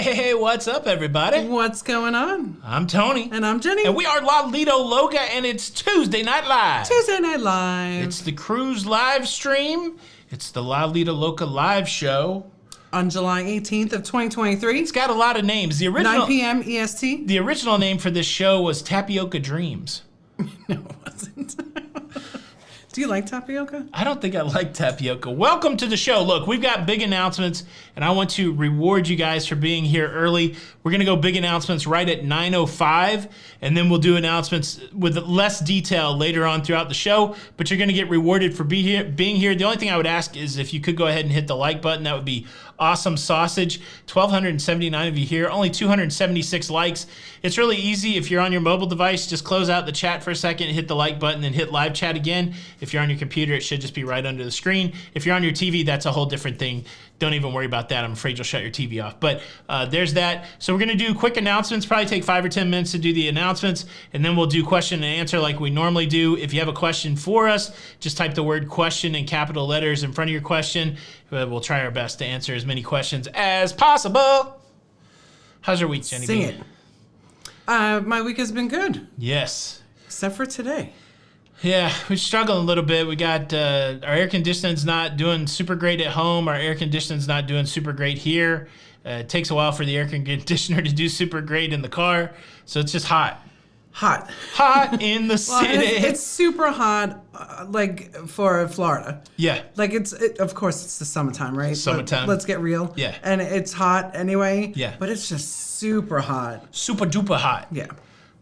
Hey, what's up, everybody? What's going on? I'm Tony. And I'm Jenny. And we are La Lido Loca, and it's Tuesday Night Live. Tuesday Night Live. It's the cruise live stream. It's the La Lido Loca live show. On July 18th of 2023. It's got a lot of names. The original 9 p.m. EST. The original name for this show was Tapioca Dreams. No, it wasn't. Do you like tapioca? I don't think I like tapioca. Welcome to the show. Look, we've got big announcements, and I want to reward you guys for being here early. We're going to go big announcements right at 9:05, and then we'll do announcements with less detail later on throughout the show, but you're going to get rewarded for being here. The only thing I would ask is if you could go ahead and hit the like button. That would be awesome sausage. 1,279 of you here, only 276 likes. It's really easy. If you're on your mobile device, just close out the chat for a second, hit the like button, and hit live chat again. If you're on your computer, it should just be right under the screen. If you're on your TV, that's a whole different thing. Don't even worry about that. I'm afraid you'll shut your TV off. But there's that. So we're going to do quick announcements. Probably take 5 or 10 minutes to do the announcements, and then we'll do question and answer like we normally do. If you have a question for us, just type the word question in capital letters in front of your question. We'll try our best to answer as many questions as possible. How's your week, Jenny? Sing it. My week has been good. Yes. Except for today. Yeah, we're struggling a little bit. We got our air conditioning's not doing super great at home. Our air conditioning's not doing super great here. It takes a while for the air conditioner to do super great in the car. So it's just hot. Hot in the city. It's super hot, like for Florida. Yeah. Like of course it's the summertime, right? Summertime. Let's get real. Yeah. And it's hot anyway. Yeah. But it's just super hot. Super duper hot. Yeah.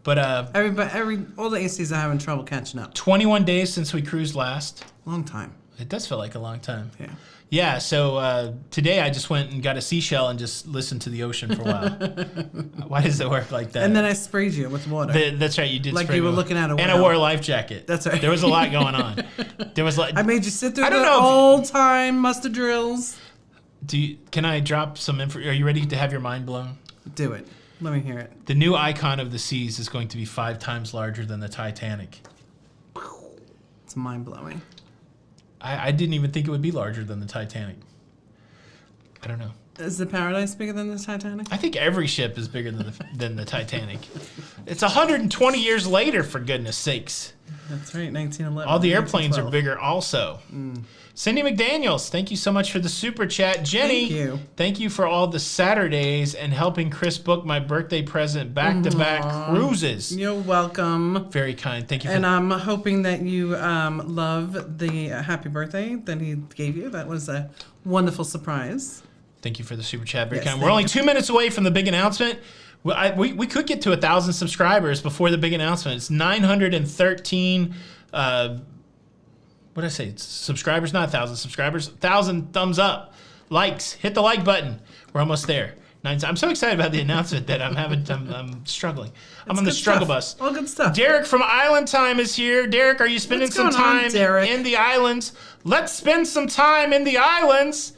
But all the ACs are having trouble catching up. 21 days since we cruised last. Long time. It does feel like a long time. Yeah. Yeah, so today I just went and got a seashell and just listened to the ocean for a while. Why does it work like that? And then I sprayed you with water. That's right, you did like spray you were me. looking at a And I wore a life jacket. That's right. There was a lot going on. There was like I made you sit through the old-time mustard drills. Can I drop some info? Are you ready to have your mind blown? Do it. Let me hear it. The new icon of the seas is going to be 5 times larger than the Titanic. It's mind-blowing. I didn't even think it would be larger than the Titanic. I don't know. Is the Paradise bigger than the Titanic? I think every ship is bigger than the Titanic. It's 120 years later, for goodness sakes. That's right, 1911. All the airplanes are bigger also. Cindy McDaniels, thank you so much for the super chat. Jenny, thank you for all the Saturdays and helping Chris book my birthday present back-to-back cruises. You're welcome. Very kind. Thank you. And I'm hoping that you love the happy birthday that he gave you. That was a wonderful surprise. Thank you for the super chat. Very kind. We're only 2 minutes away from the big announcement. We could get to 1,000 subscribers before the big announcement. It's 913. What did I say? It's subscribers, not 1,000 subscribers. 1,000 thumbs up, likes. Hit the like button. We're almost there. I'm so excited about the announcement that I'm struggling. I'm on the struggle bus. All good stuff. Derek from Island Time is here. Derek, are you spending some time in the islands? Let's spend some time in the islands.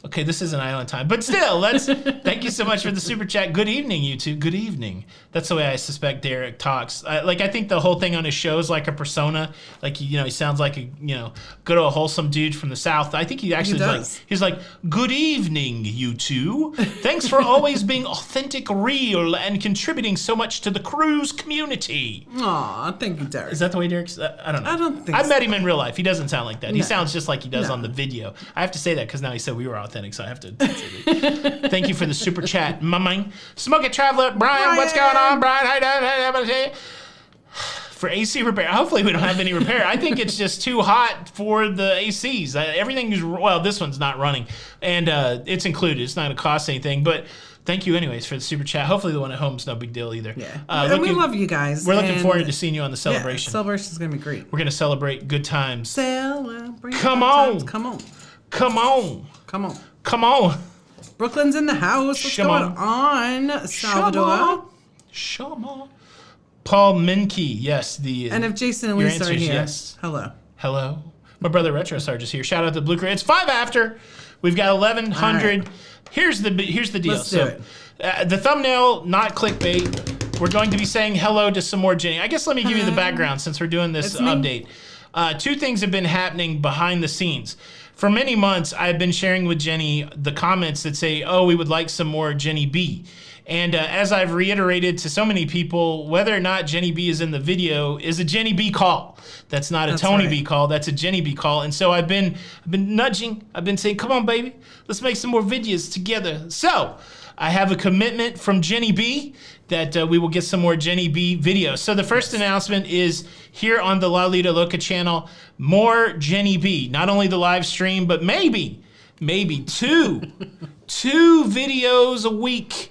Okay, this isn't Island Time, but still, thank you so much for the super chat. Good evening, you two. Good evening. That's the way I suspect Derek talks. I think the whole thing on his show is like a persona. Like, he sounds like a, good old wholesome dude from the South. I think he actually he's like, good evening, you two. Thanks for always being authentic, real, and contributing so much to the cruise community. Aw, thank you, Derek. Is that the way Derek's? I don't know. I don't think I've met him in real life. He doesn't sound like that. No. He sounds just like he does on the video. I have to say that because now he said we were authentic, so I have to. Thank you for the super chat, mama. Smoke It Traveler, Brian, what's going on, Brian? For AC repair, hopefully we don't have any repair. I think it's just too hot for the ACs. Everything is, this one's not running, and it's included. It's not going to cost anything, but thank you anyways for the super chat. Hopefully the one at home's no big deal either. Yeah, and we love you guys. We're looking forward to seeing you on the celebration. Yeah, celebration's going to be great. We're going to celebrate good times. Celebrate. Come on. Come on. Come on. Come on. Come on. Brooklyn's in the house. What's going on, Salvador? Shama. Paul Minke, yes. And if Jason and Lisa are here, yes. Hello. Hello. My brother Retro Sarge is here. Shout out to Blue Crew. It's 5 after. We've got 1,100. Right. Here's the deal. Let's do it. The thumbnail, not clickbait. We're going to be saying hello to some more Jenny. I guess let me give you the background since we're doing this update. 2 things have been happening behind the scenes. for many months, I've been sharing with Jenny the comments that say, oh, we would like some more Jenny B. And as I've reiterated to so many people, whether or not Jenny B is in the video is a Jenny B call. That's not a Tony B call. That's a Jenny B call. And so I've been nudging. I've been saying, come on, baby, let's make some more videos together. So I have a commitment from Jenny B that we will get some more Jenny B videos. So the first announcement is here on the La Lita Loca channel, more Jenny B. Not only the live stream, but maybe two videos a week.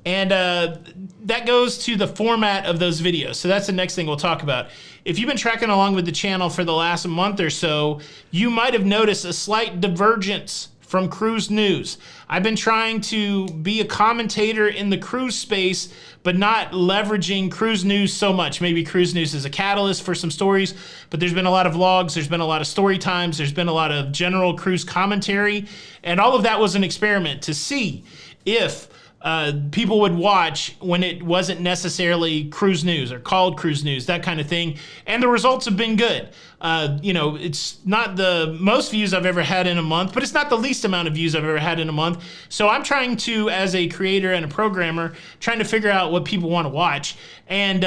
And that goes to the format of those videos. So that's the next thing we'll talk about. If you've been tracking along with the channel for the last month or so, you might have noticed a slight divergence from cruise news. I've been trying to be a commentator in the cruise space, but not leveraging cruise news so much. Maybe cruise news is a catalyst for some stories, but there's been a lot of vlogs, there's been a lot of story times, there's been a lot of general cruise commentary, and all of that was an experiment to see if people would watch when it wasn't necessarily cruise news or called cruise news, that kind of thing. And the results have been good. You know, it's not the most views I've ever had in a month, but it's not the least amount of views I've ever had in a month. So I'm trying to, as a creator and a programmer, trying to figure out what people want to watch and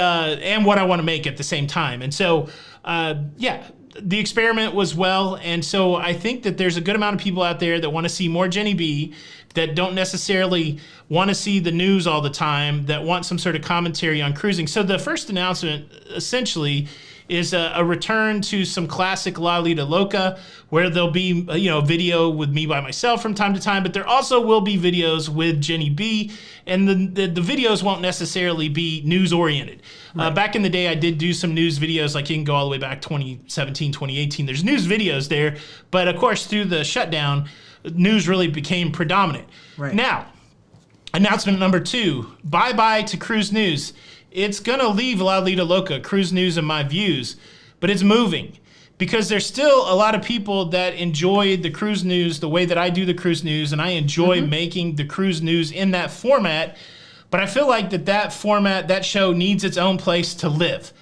what I want to make at the same time. And so, yeah, the experiment was well. And so I think that there's a good amount of people out there that want to see more Jenny B, that don't necessarily want to see the news all the time, that want some sort of commentary on cruising. So the first announcement essentially is a return to some classic La Lita Loca, where there'll be video with me by myself from time to time, but there also will be videos with Jenny B, and the videos won't necessarily be news oriented. Right. Back in the day, I did do some news videos, like you can go all the way back 2017, 2018. There's news videos there, but of course through the shutdown, news really became predominant. Right. Now, announcement number 2, bye-bye to cruise news. It's gonna leave La Lita Loca, cruise news in my views, but it's moving because there's still a lot of people that enjoy the cruise news the way that I do the cruise news, and I enjoy making the cruise news in that format, but I feel like that format, that show needs its own place to live.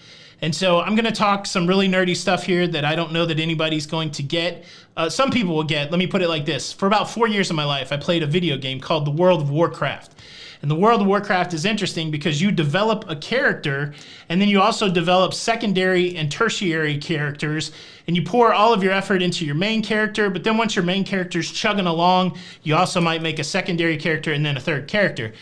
And so I'm gonna talk some really nerdy stuff here that I don't know that anybody's going to get. Some people will get. Let me put it like this. For about 4 years of my life, I played a video game called The World of Warcraft. And The World of Warcraft is interesting because you develop a character, and then you also develop secondary and tertiary characters, and you pour all of your effort into your main character, but then once your main character's chugging along, you also might make a secondary character and then a third character.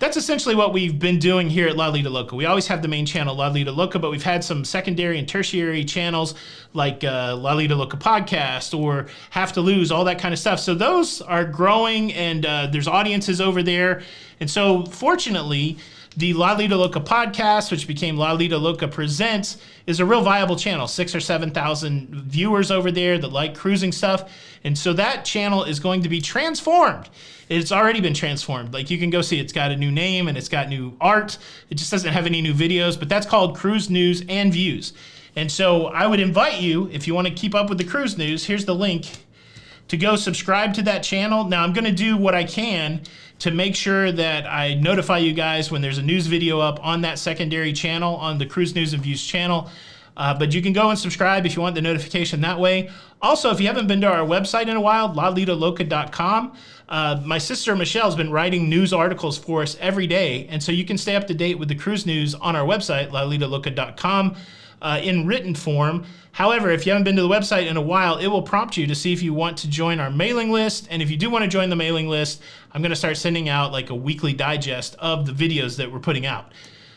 That's essentially what we've been doing here at La Lita Loca. We always have the main channel, La Lita Loca, but we've had some secondary and tertiary channels like La Lita Loca Podcast or Have to Lose, all that kind of stuff. So those are growing, and there's audiences over there. And so fortunately, the La Lita Loca Podcast, which became La Lita Loca Presents, is a real viable channel. 6,000 or 7,000 viewers over there that like cruising stuff. And so that channel is going to be transformed. It's already been transformed. Like you can go see, it's got a new name and it's got new art. It just doesn't have any new videos, but that's called Cruise News and Views. And so I would invite you, if you want to keep up with the cruise news, here's the link to go subscribe to that channel. Now I'm going to do what I can to make sure that I notify you guys when there's a news video up on that secondary channel, on the Cruise News and Views channel. But you can go and subscribe if you want the notification that way. Also, if you haven't been to our website in a while, lalitaloca.com, my sister Michelle's been writing news articles for us every day. And so you can stay up to date with the cruise news on our website, lalitaloca.com, in written form. However, if you haven't been to the website in a while, it will prompt you to see if you want to join our mailing list. And if you do want to join the mailing list, I'm going to start sending out like a weekly digest of the videos that we're putting out.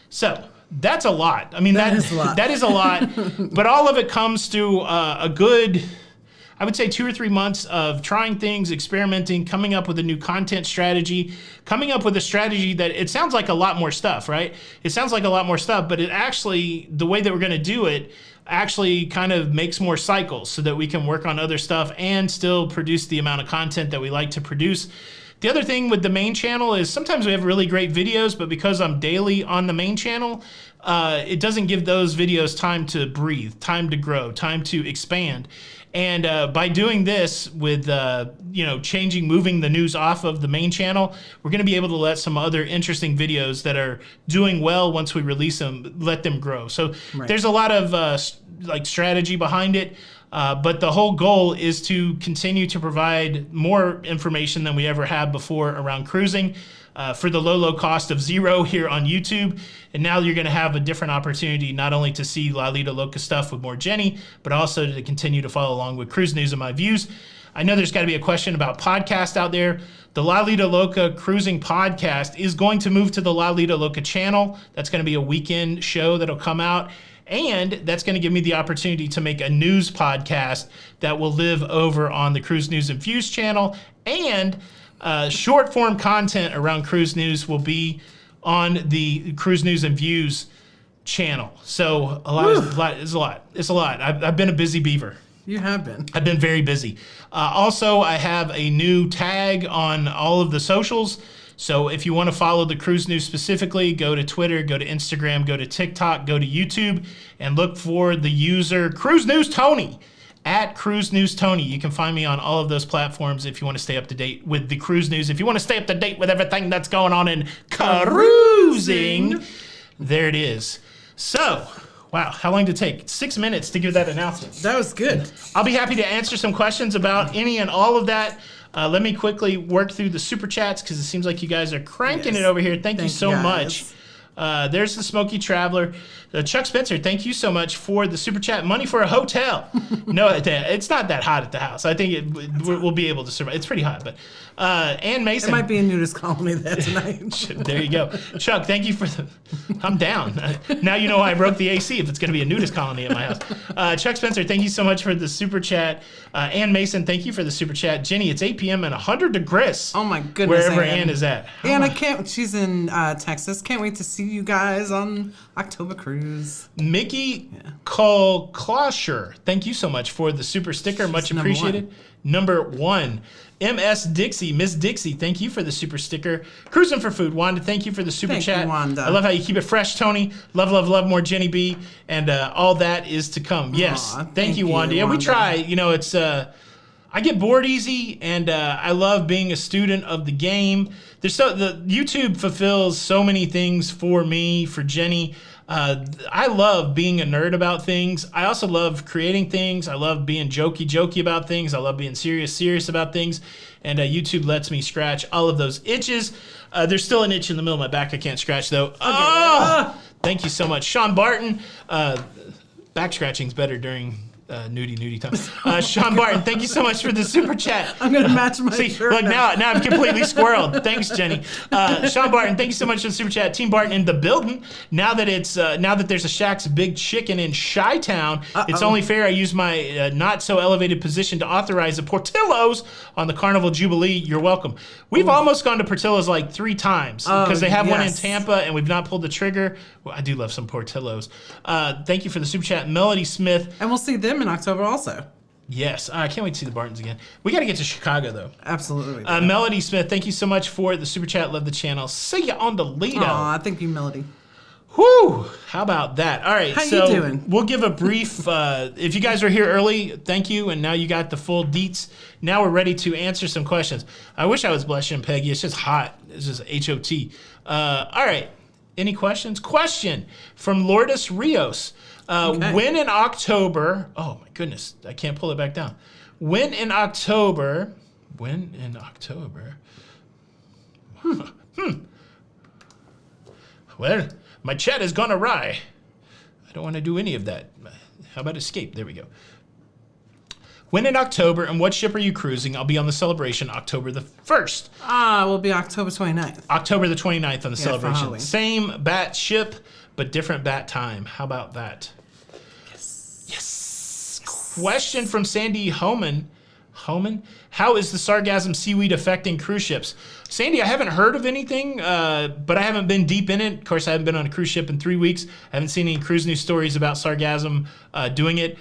So that's a lot. I mean, that is a lot. That is a lot. But all of it comes to a good, I would say 2 or 3 months of trying things, experimenting, coming up with a new content strategy, coming up with a strategy that it sounds like a lot more stuff, right? It sounds like a lot more stuff, but it actually, the way that we're going to do it actually kind of makes more cycles so that we can work on other stuff and still produce the amount of content that we like to produce. The other thing with the main channel is sometimes we have really great videos, but because I'm daily on the main channel, it doesn't give those videos time to breathe, time to grow, time to expand. And by doing this with, moving the news off of the main channel, we're going to be able to let some other interesting videos that are doing well once we release them, let them grow. So there's a lot of strategy behind it. But the whole goal is to continue to provide more information than we ever have before around cruising for the low cost of $0 here on YouTube. And now you're going to have a different opportunity not only to see La Lita Loca stuff with more Jenny, but also to continue to follow along with Cruise News and my views. I know there's got to be a question about podcast out there. The La Lita Loca Cruising Podcast is going to move to the La Lita Loca channel. That's going to be a weekend show that'll come out. And that's going to give me the opportunity to make a news podcast that will live over on the Cruise News and Views channel. And short form content around Cruise News will be on the Cruise News and Views channel. So it's a lot. I've been a busy beaver. You have been. I've been very busy. Also, I have a new tag on all of the socials. So if you want to follow the Cruise News specifically, go to Twitter, go to Instagram, go to TikTok, go to YouTube, and look for the user Cruise News Tony, at Cruise News Tony. You can find me on all of those platforms if you want to stay up to date with the Cruise News. If you want to stay up to date with everything that's going on in cruising, there it is. So, wow, how long did it take? 6 minutes to give that announcement. That was good. I'll be happy to answer some questions about any and all of that. Let me quickly work through the super chats because it seems like you guys are cranking it over here. Thank you so much. There's the Smoky Traveler. Chuck Spencer, thank you so much for the super chat. Money for a hotel. No, it's not that hot at the house. I think we'll be able to survive. It's pretty hot, but Ann Mason. It might be a nudist colony there tonight. There you go. Chuck, thank you for the... I'm down. Now you know why I broke the AC if it's going to be a nudist colony at my house. Chuck Spencer, thank you so much for the super chat. Ann Mason, thank you for the super chat. Jenny, it's 8 p.m. and 100 degrees. Oh my goodness, wherever Ann is at. Ann, she's in Texas. Can't wait to see you guys on October Cruise. Mickey Klosher, thank you so much for the super sticker. Much appreciated. Number one. MS Dixie, Miss Dixie, thank you for the super sticker. Cruising for Food, Wanda, thank you for the super chat. You, Wanda. I love how you keep it fresh, Tony. Love, love, love more Jenny B. And all that is to come. Yes, thank you, Wanda. Yeah, we try. You know, it's I get bored easy, and I love being a student of the game. The YouTube fulfills so many things for me, for Jenny. I love being a nerd about things. I also love creating things. I love being jokey about things. I love being serious about things. And YouTube lets me scratch all of those itches. There's still an itch in the middle of my back I can't scratch, though. Thank you so much. Sean Barton. Back scratching's better during nudie time. Sean Barton, thank you so much for the super chat. I'm gonna match my shirt. Look, now I'm completely squirreled. Thanks, Jenny. Sean Barton, thank you so much for the super chat. Team Barton in the building. Now that there's a Shaq's Big Chicken in Chi-Town, it's only fair I use my not so elevated position to authorize the Portillo's on the Carnival Jubilee. You're welcome. We've almost gone to Portillo's like 3 times because they have one in Tampa and we've not pulled the trigger. Well, I do love some Portillo's. Thank you for the super chat, Melody Smith. And we'll see them in October also. Yes, I can't wait to see the Bartons again. We got to get to Chicago, though. Absolutely. Melody Smith, thank you so much for the super chat. Love the channel. See ya on the Lido. Aw, thank you, Melody. Whew, how about that? All right, how you doing? We'll give a brief, if you guys are here early, thank you, and now you got the full deets. Now we're ready to answer some questions. I wish I was blushing, Peggy. It's just hot. It's just H-O-T. All right, any questions? Question from Lourdes Rios. When in October, oh my goodness, I can't pull it back down. When in October, well, my chat has gone awry. I don't want to do any of that. How about escape? There we go. When in October, and what ship are you cruising? I'll be on the celebration October the 1st. We'll be October 29th. October the 29th on the celebration. Same bat ship, but different bat time. How about that? Yes. Question from Sandy Homan. How is the sargassum seaweed affecting cruise ships? Sandy, I haven't heard of anything, but I haven't been deep in it. Of course, I haven't been on a cruise ship in 3 weeks. I haven't seen any cruise news stories about sargassum doing it.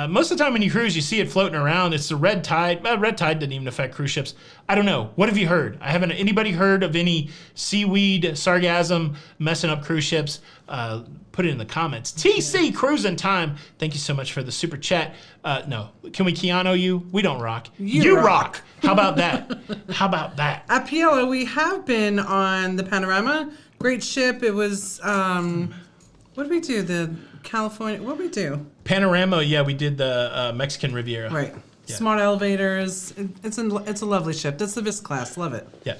Most of the time when you cruise, you see it floating around. It's the red tide. Red tide didn't even affect cruise ships. I don't know. What have you heard? Anybody heard of any seaweed sargassum messing up cruise ships? Put it in the comments. TC Cruising Time. Thank you so much for the super chat. No. Can we Keanu you? We don't rock. You rock. How about that? How about that? At Piella, we have been on the Panorama. Great ship. It was, what did we do? The California, what did we do? Panorama, yeah, we did the Mexican Riviera. Right. Yeah. Smart elevators. It's a lovely ship. That's the Vis class. Love it. Yeah.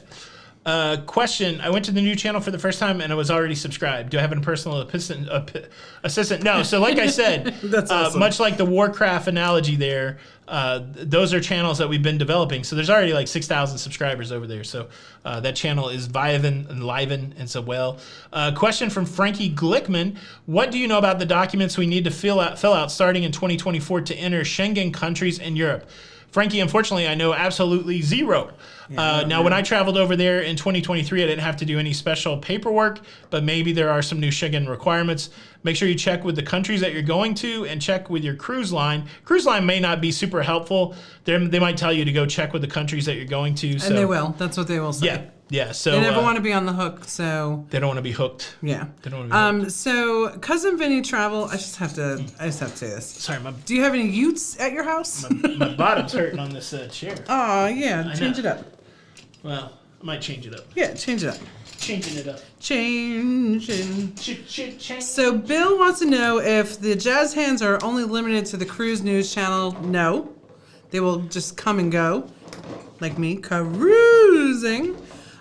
Question. I went to the new channel for the first time and I was already subscribed. Do I have a personal assistant? No. So like I said, That's awesome. Much like the Warcraft analogy there, those are channels that we've been developing. So there's already like 6,000 subscribers over there. So that channel is vivin and livin and so well. Question from Frankie Glickman. What do you know about the documents we need to fill out starting in 2024 to enter Schengen countries and Europe? Frankie, unfortunately, I know absolutely zero. Now, when I traveled over there in 2023, I didn't have to do any special paperwork, but maybe there are some new Schengen requirements. Make sure you check with the countries that you're going to and check with your cruise line. Cruise line may not be super helpful. They might tell you to go check with the countries that you're going to. And they will. That's what they will say. Yeah. Yeah, so they never want to be on the hook, so they don't want to be hooked. Yeah. They don't want to be hooked. So Cousin Vinny Travel, I just have to say this. Sorry, Do you have any utes at your house? my bottom's hurting on this chair. Oh, yeah, change it up. Well, I might change it up. Yeah, change it up. Changing it up. Changing. Change. So Bill wants to know if the jazz hands are only limited to the Cruise News channel. No. They will just come and go, like me, cruising.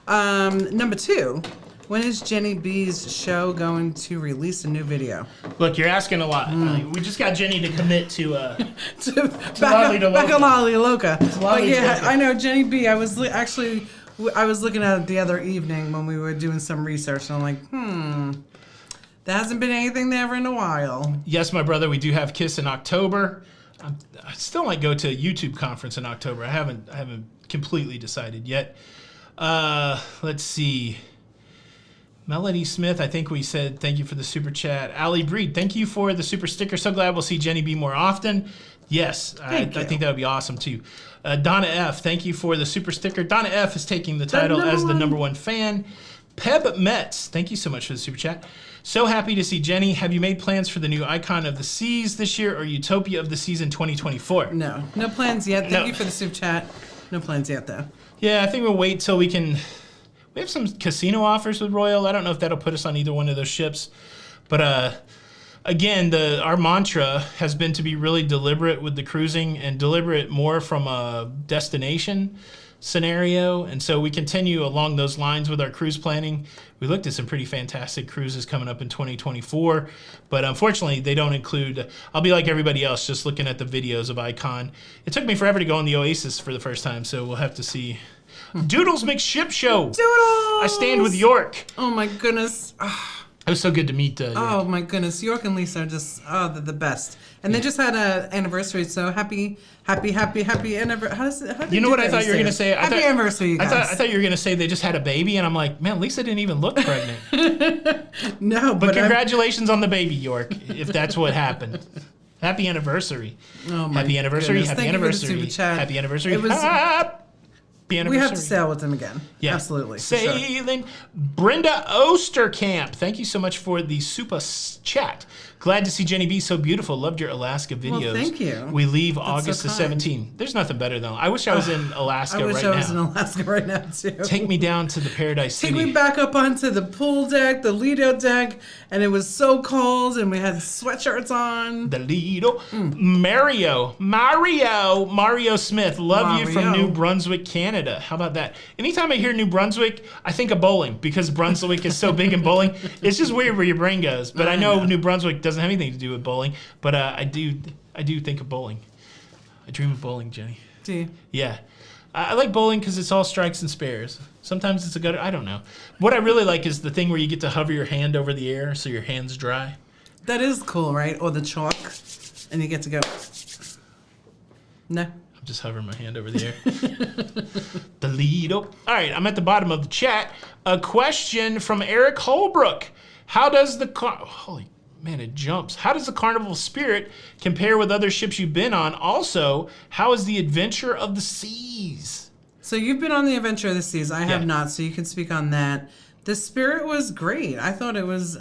Number 2, when is Jenny B's show going to release a new video? Look, you're asking a lot. We just got Jenny to commit to back on Lolly Loca. But yeah, Loca. I know Jenny B. I was looking at it the other evening when we were doing some research, and I'm like, there hasn't been anything there in a while. Yes, my brother, we do have Kiss in October. I still might go to a YouTube conference in October. I haven't completely decided yet. Let's see. Melody Smith, I think we said thank you for the super chat. Allie Breed, thank you for the super sticker. So glad we'll see Jenny B more often. Yes, I think that would be awesome too. Donna F, thank you for the super sticker. Donna F is taking the title as the #1 fan. Peb Metz, thank you so much for the super chat. So happy to see Jenny. Have you made plans for the new Icon of the Seas this year or Utopia of the Seas in 2024? No plans yet. Thank you for the super chat. No plans yet though. Yeah, I think we'll wait till we have some casino offers with Royal. I don't know if that'll put us on either one of those ships. But again, our mantra has been to be really deliberate with the cruising and deliberate more from a destination scenario. And so we continue along those lines with our cruise planning. We looked at some pretty fantastic cruises coming up in 2024, but unfortunately they don't include, I'll be like everybody else just looking at the videos of Icon. It took me forever to go on the Oasis for the first time, so we'll have to see. Doodles McShip Show. Doodles! I stand with York. Oh my goodness. It was so good to meet York. Oh my goodness. York and Lisa are just, they're the best. And they just had an anniversary, so happy anniversary. You know what I thought you were going to say? Happy anniversary, you guys. I thought you were going to say they just had a baby, and I'm like, man, Lisa didn't even look pregnant. No, but congratulations on the baby, York, if that's what happened. Happy anniversary. Oh my Happy anniversary. goodness. Happy Thank anniversary. You for the super chat. Happy anniversary. It was, Happy anniversary. we have to sail with them again. Yeah. Absolutely. For sure. Sailing. Brenda Osterkamp, thank you so much for the super chat. Glad to see Jenny B so beautiful. Loved your Alaska videos. Well, thank you. We leave That's August so the kind. 17th. There's nothing better than I wish I was in Alaska right now. I wish I was in Alaska right now too. Take me down to the Paradise City. Take me back up onto the pool deck, the Lido deck, and it was so cold, and we had sweatshirts on. The Lido. Mario Smith. Love you from New Brunswick, Canada. How about that? Anytime I hear New Brunswick, I think of bowling because Brunswick is so big in bowling. It's just weird where your brain goes. But I know New Brunswick doesn't have anything to do with bowling. But I do think of bowling. I dream of bowling, Jenny. Do you? Yeah. I like bowling because it's all strikes and spares. Sometimes it's a gutter. I don't know. What I really like is the thing where you get to hover your hand over the air so your hand's dry. That is cool, right? Or the chalk, and you get to go. No. I'm just hovering my hand over the air. The Lido. All right, I'm at the bottom of the chat. A question from Eric Holbrook. How does the car... Holy Man, it jumps. How does the Carnival Spirit compare with other ships you've been on? Also, how is the Adventure of the Seas? So you've been on the Adventure of the Seas. I have Yeah. not, so you can speak on that. The Spirit was great. I thought it was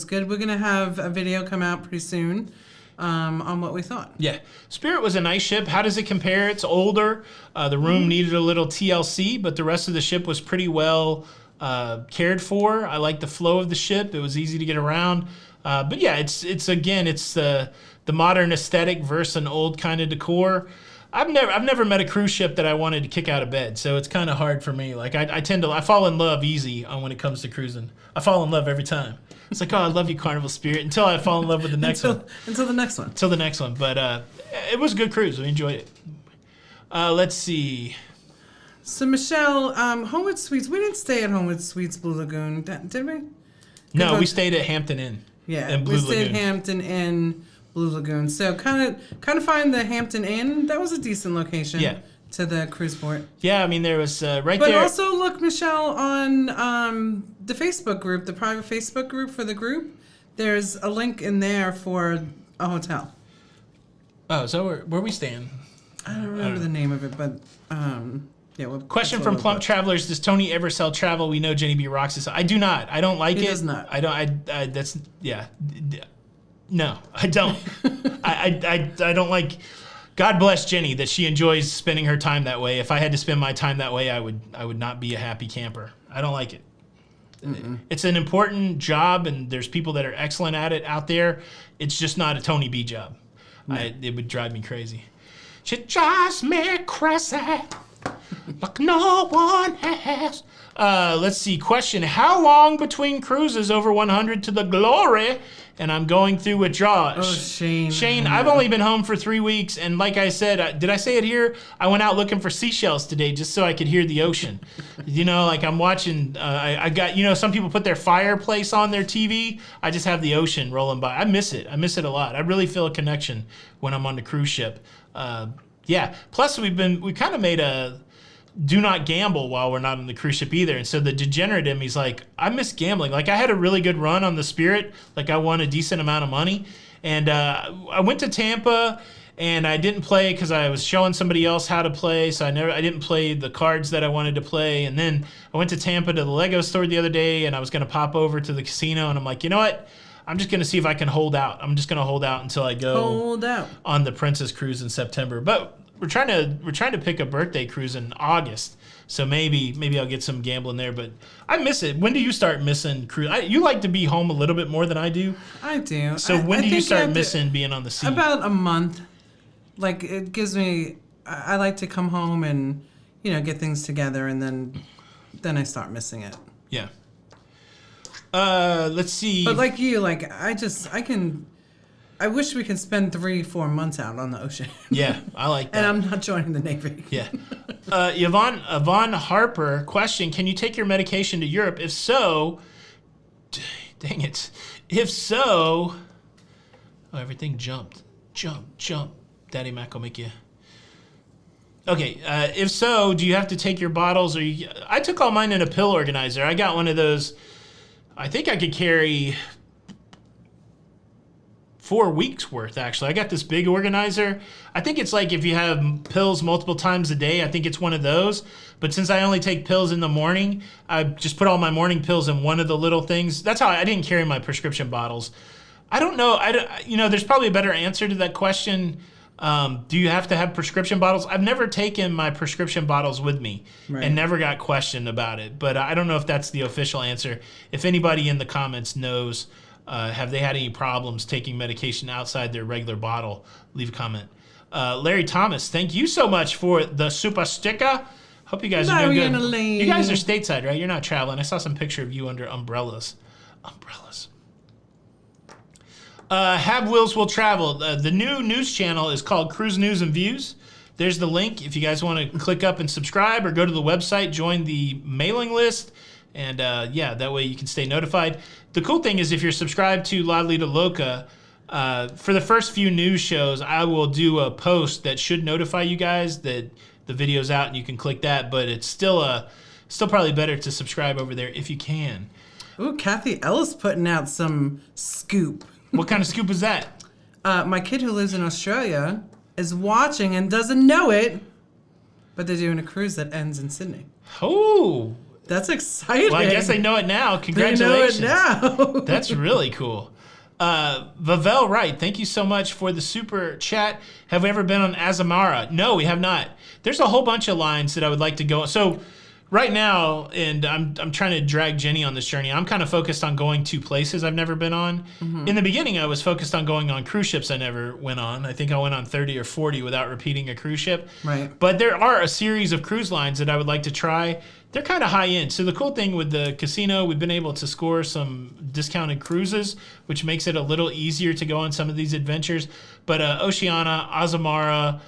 good. We're gonna have a video come out pretty soon on what we thought. Yeah, Spirit was a nice ship. How does it compare? It's older. The room needed a little TLC, but the rest of the ship was pretty well cared for. I like the flow of the ship. It was easy to get around. But yeah, it's the modern aesthetic versus an old kind of decor. I've never met a cruise ship that I wanted to kick out of bed, so it's kind of hard for me. Like I fall in love easy when it comes to cruising. I fall in love every time. It's like, oh, I love you, Carnival Spirit, until I fall in love with the next one. Until the next one. Until the next one. But it was a good cruise. We enjoyed it. Let's see. So Michelle, Homewood Suites. We didn't stay at Homewood Suites Blue Lagoon, did we? No, we stayed at Hampton Inn. Yeah, in Blue we stayed Lagoon. Hampton Inn, Blue Lagoon. So kind of find the Hampton Inn. That was a decent location. Yeah. To the cruise port. Yeah, I mean there was right But there. also look, Michelle, on the Facebook group, the private Facebook group for the group. There's a link in there for a hotel. Oh, so where we staying? I don't remember the name of it, but yeah. Question from Plump Travelers: does Tony ever sell travel? We know Jenny B rocks this. I do not. I don't like it. He does not. I don't. I that's yeah. No, I don't. I don't like. God bless Jenny that she enjoys spending her time that way. If I had to spend my time that way, I would not be a happy camper. I don't like it. It's an important job, and there's people that are excellent at it out there. It's just not a Tony B job. It would drive me crazy. She drives me crazy like no one has. Let's see. Question: how long between cruises over 100 to the glory? And I'm going through withdrawal. Oh, Shane. Shane, I've only been home for 3 weeks, and like I said, did I say it here? I went out looking for seashells today just so I could hear the ocean. Like I'm watching. I got some people put their fireplace on their TV. I just have the ocean rolling by. I miss it. I miss it a lot. I really feel a connection when I'm on the cruise ship. Yeah. Plus, we kind of made a do not gamble while we're not on the cruise ship either. And so the degenerate in me's like, I miss gambling. Like I had a really good run on the Spirit. Like I won a decent amount of money. And I went to Tampa and I didn't play because I was showing somebody else how to play. So I didn't play the cards that I wanted to play. And then I went to Tampa to the Lego store the other day and I was going to pop over to the casino and I'm like, you know what? I'm just going to see if I can hold out. I'm just going to hold out until I go on the Princess Cruise in September. But we're trying to pick a birthday cruise in August, so maybe I'll get some gambling there. But I miss it. When do you start missing cruise? You like to be home a little bit more than I do. I do. So when do you start missing being on the sea? About a month. Like it gives me. I like to come home and get things together, and then I start missing it. Yeah. Let's see. But like you, I wish we could spend 3-4 months out on the ocean. Yeah, I like that. And I'm not joining the Navy. Yeah. Yvonne Harper, question, can you take your medication to Europe? If so, dang it. If so, everything jumped. Jump. Daddy Mac will make you. Okay, if so, do you have to take your bottles? I took all mine in a pill organizer. I got one of those. I think I could carry 4 weeks worth, actually. I got this big organizer. I think it's like if you have pills multiple times a day, I think it's one of those. But since I only take pills in the morning, I just put all my morning pills in one of the little things. That's how I didn't carry my prescription bottles. I don't know. There's probably a better answer to that question. Do you have to have prescription bottles? I've never taken my prescription bottles with me and never got questioned about it. But I don't know if that's the official answer. If anybody in the comments knows, have they had any problems taking medication outside their regular bottle? Leave a comment. Larry Thomas, thank you so much for the super sticker. Hope you guys are doing good. You guys are stateside, right? You're not traveling. I saw some picture of you under umbrellas. Have Wheels Will Travel. The new news channel is called Cruise News and Views. There's the link if you guys want to click up and subscribe or go to the website, join the mailing list. And that way you can stay notified. The cool thing is if you're subscribed to La Lita Loca, for the first few news shows, I will do a post that should notify you guys that the video's out and you can click that. But it's still probably better to subscribe over there if you can. Ooh, Kathy Ellis putting out some scoop. What kind of scoop is that? My kid who lives in Australia is watching and doesn't know it, but they're doing a cruise that ends in Sydney. Oh. That's exciting. Well, I guess they know it now. Congratulations. They know it now. That's really cool. Vavel Wright, thank you so much for the super chat. Have we ever been on Azamara? No, we have not. There's a whole bunch of lines that I would like to go. So right now, and I'm trying to drag Jenny on this journey, I'm kind of focused on going to places I've never been on. Mm-hmm. In the beginning, I was focused on going on cruise ships I never went on. I think I went on 30 or 40 without repeating a cruise ship. Right. But there are a series of cruise lines that I would like to try. They're kind of high end. So the cool thing with the casino, we've been able to score some discounted cruises, which makes it a little easier to go on some of these adventures. But Oceana, Azamara,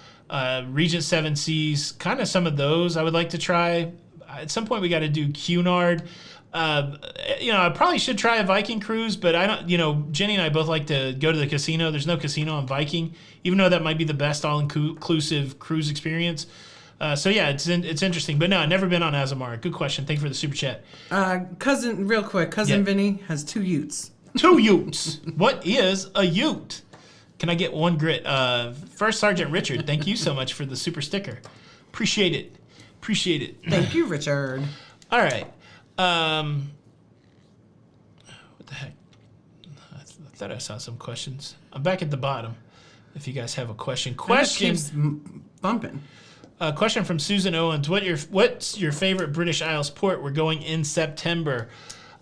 Regent Seven Seas, kind of some of those I would like to try. At some point, we got to do Cunard. I probably should try a Viking cruise, but I don't. Jenny and I both like to go to the casino. There's no casino on Viking, even though that might be the best all-inclusive cruise experience. It's interesting. But no, I've never been on Azamara. Good question. Thank you for the super chat. Cousin Vinny has 2 utes. 2 utes. What is a ute? Can I get 1 grit? First Sergeant Richard, thank you so much for the super sticker. Appreciate it. Thank you, Richard. All right. What the heck? I thought I saw some questions. I'm back at the bottom. If you guys have a question. It keeps bumping. Question from Susan Owens. What's your favorite British Isles port? We're going in September.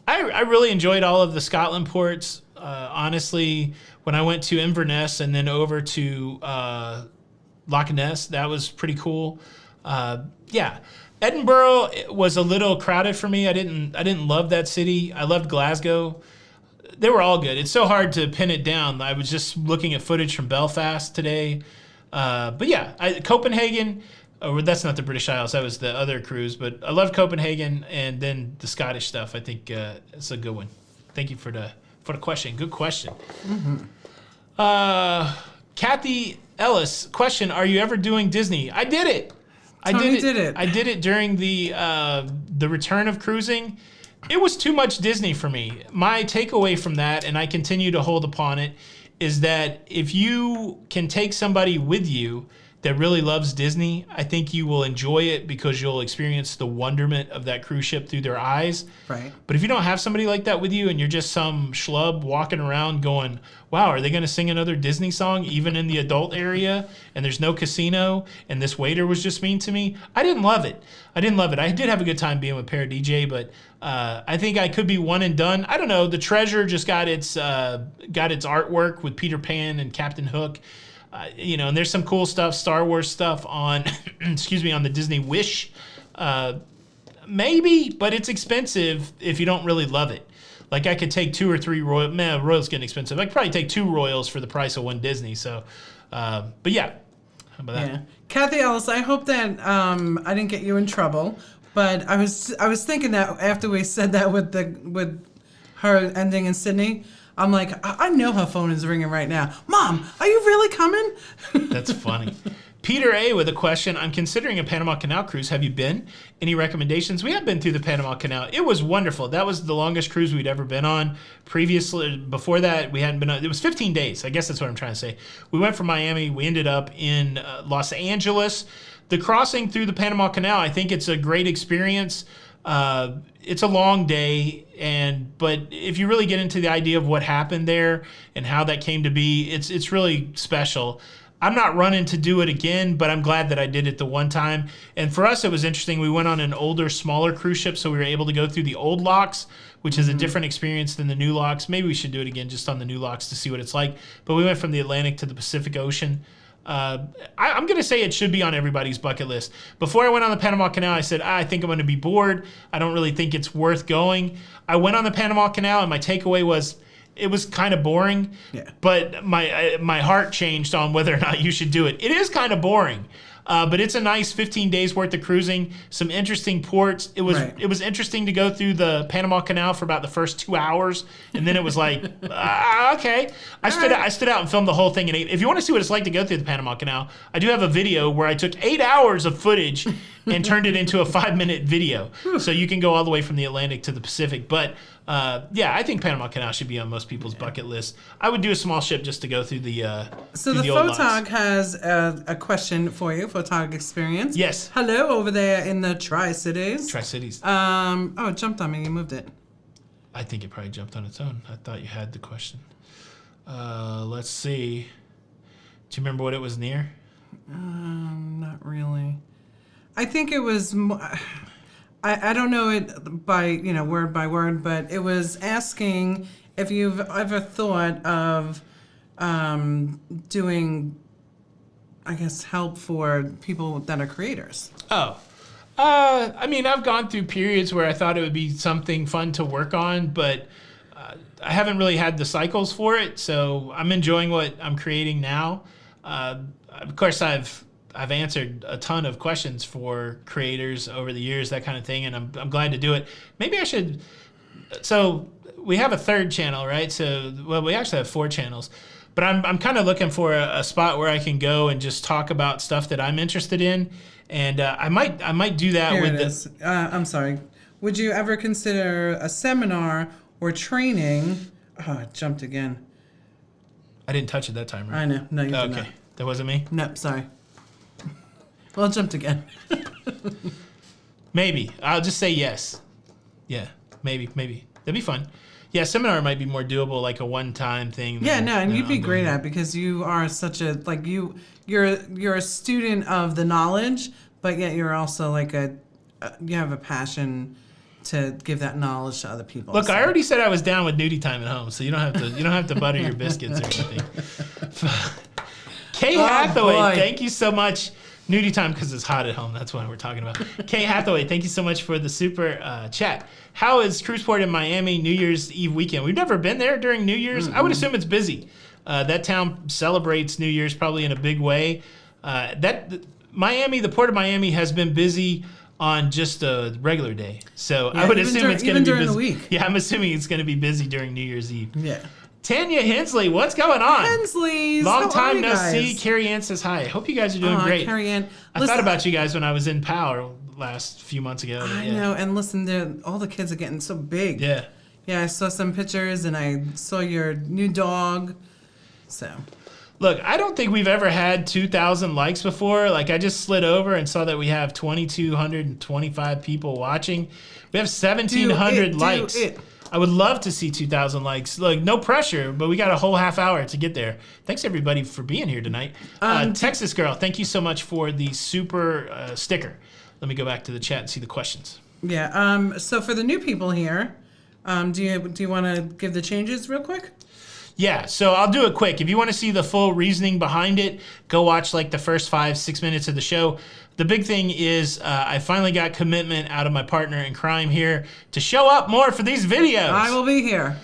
I really enjoyed all of the Scotland ports. Honestly, when I went to Inverness and then over to Loch Ness, that was pretty cool. Edinburgh was a little crowded for me. I didn't love that city. I loved Glasgow. They were all good. It's so hard to pin it down. I was just looking at footage from Belfast today. Copenhagen. Oh, that's not the British Isles. That was the other cruise. But I love Copenhagen, and then the Scottish stuff. I think it's a good one. Thank you for the question. Good question. Mm-hmm. Kathy Ellis, question: are you ever doing Disney? I did it. Tony did it. I did it during the return of cruising. It was too much Disney for me. My takeaway from that, and I continue to hold upon it, is that if you can take somebody with you that really loves Disney, I think you will enjoy it because you'll experience the wonderment of that cruise ship through their eyes. Right. But if you don't have somebody like that with you and you're just some schlub walking around going, wow, are they going to sing another Disney song even in the adult area and there's no casino and this waiter was just mean to me? I didn't love it. I did have a good time being with Para DJ, but I think I could be one and done. I don't know. The Treasure just got its artwork with Peter Pan and Captain Hook. And there's some cool stuff, Star Wars stuff on, on the Disney Wish. Maybe, but it's expensive if you don't really love it. Like I could take 2 or 3 Royals. Man, Royals getting expensive. I could probably take 2 Royals for the price of 1 Disney. So, but yeah. How about that? Yeah. Kathy Ellis, I hope that I didn't get you in trouble. But I was thinking that after we said that with her ending in Sydney, I'm like, I know her phone is ringing right now. Mom, are you really coming? That's funny. Peter A. with a question. I'm considering a Panama Canal cruise. Have you been? Any recommendations? We have been through the Panama Canal. It was wonderful. That was the longest cruise we'd ever been on. Before that, we hadn't been on. It was 15 days. I guess that's what I'm trying to say. We went from Miami. We ended up in Los Angeles. The crossing through the Panama Canal, I think it's a great experience. It's a long day, but if you really get into the idea of what happened there and how that came to be, it's really special. I'm not running to do it again, but I'm glad that I did it the one time. And for us, it was interesting. We went on an older, smaller cruise ship, so we were able to go through the old locks, which is a different experience than the new locks. Maybe we should do it again just on the new locks to see what it's like. But we went from the Atlantic to the Pacific Ocean. I'm going to say it should be on everybody's bucket list. Before I went on the Panama Canal, I said, I think I'm going to be bored. I don't really think it's worth going. I went on the Panama Canal, and my takeaway was it was kind of boring. Yeah. But my heart changed on whether or not you should do it. It is kind of boring. But it's a nice 15 days worth of cruising, some interesting ports. It was interesting to go through the Panama Canal for about the first 2 hours, and then it was like, okay. I stood out and filmed the whole thing in 8. If you want to see what it's like to go through the Panama Canal, I do have a video where I took 8 hours of footage and turned it into a 5-minute video. So you can go all the way from the Atlantic to the Pacific. But yeah, I think Panama Canal should be on most people's bucket list. I would do a small ship just to go through the So through the old Photog lines. has a question for you, Photog Experience. Yes. Hello over there in the Tri-Cities. Tri-Cities. Oh, it jumped on me. You moved it. I think it probably jumped on its own. I thought you had the question. Let's see. Do you remember what it was near? Not really. I think it was. I don't know it by word by word, but it was asking if you've ever thought of doing, I guess, help for people that are creators. Oh. I mean, I've gone through periods where I thought it would be something fun to work on, but I haven't really had the cycles for it, so I'm enjoying what I'm creating now. Of course, I've answered a ton of questions for creators over the years, that kind of thing, and I'm glad to do it. Maybe I should. So we have a third channel, right? So we actually have 4 channels, but I'm kind of looking for a spot where I can go and just talk about stuff that I'm interested in, and I might do that Here with it is. I'm sorry. Would you ever consider a seminar or training? Oh, it jumped again. I didn't touch it that time, right? I know. No, you did Okay, not. that wasn't me. Nope, sorry. Well, it jumped again. Maybe I'll just say yes. Yeah, maybe that'd be fun. Yeah, seminar might be more doable, like a one-time thing. Yeah, no, and than you'd be great ongoing. at it because you are such a you're a student of the knowledge, but yet you're also like you have a passion to give that knowledge to other people. Look, so. I already said I was down with nudie time at home, so you don't have to butter your biscuits or anything. Kay Hathaway, boy. thank you so much. Nudie time because it's hot at home. That's what we're talking about. Kay Hathaway, thank you so much for the super chat. How is Cruiseport in Miami New Year's Eve weekend? We've never been there during New Year's. I would assume it's busy. That town celebrates New Year's probably in a big way. The Port of Miami has been busy on just a regular day. So Yeah, I would even assume dur- it's going to even be during busy. the week. Yeah, I'm assuming it's going to be busy during New Year's Eve. Yeah. Tanya Hensley, what's going on? Hensleys, Long how are time you no guys? see. Carrie Ann says hi. Hope you guys are doing great. Carrie Ann. I thought about you guys when I was in Power last few months ago. I Yeah. know, and listen, all the kids are getting so big. Yeah. Yeah, I saw some pictures, and I saw your new dog. So. Look, I don't think we've ever had 2,000 likes before. Like, I just slid over and saw that we have 2,225 people watching. We have 1,700 likes. I would love to see 2,000 likes. Look, no pressure, but we got a whole half hour to get there. Thanks, everybody, for being here tonight. Texas Girl, thank you so much for the super sticker. Let me go back to the chat and see the questions. Yeah. So for the new people here, do you want to give the changes real quick? Yeah, so I'll do it quick. If you want to see the full reasoning behind it, go watch like the first 5-6 minutes of the show. The big thing is I finally got commitment out of my partner in crime here to show up more for these videos. I will be here.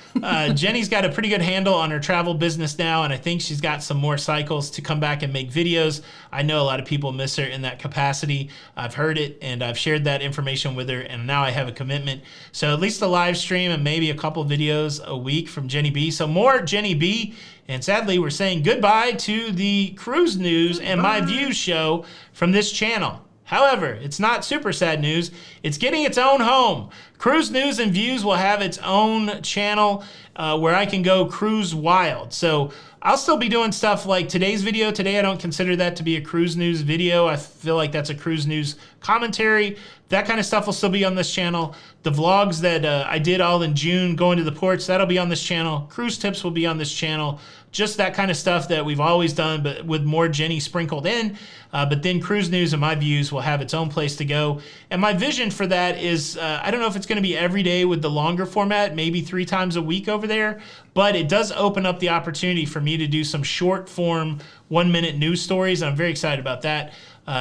Jenny's got a pretty good handle on her travel business now, and I think she's got some more cycles to come back and make videos. I know a lot of people miss her in that capacity. I've heard it, and I've shared that information with her, and now I have a commitment. So at least a live stream and maybe a couple videos a week from Jenny B. So more Jenny B. And sadly, we're saying goodbye to the Cruise News and My Views show from this channel. However, it's not super sad news. It's getting its own home. Cruise News and Views will have its own channel where I can go cruise wild. So I'll still be doing stuff like today's video. Today, I don't consider that to be a Cruise News video. I feel like that's a Cruise News commentary. That kind of stuff will still be on this channel. The vlogs that I did all in June going to the ports, that'll be on this channel. Cruise tips will be on this channel. Just that kind of stuff that we've always done, but with more Jenny sprinkled in. But then Cruise News and My Views will have its own place to go. And my vision for that is, I don't know if it's going to be every day with the longer format, maybe 3 times a week over there, but it does open up the opportunity for me to do some short form 1-minute news stories. I'm very excited about that.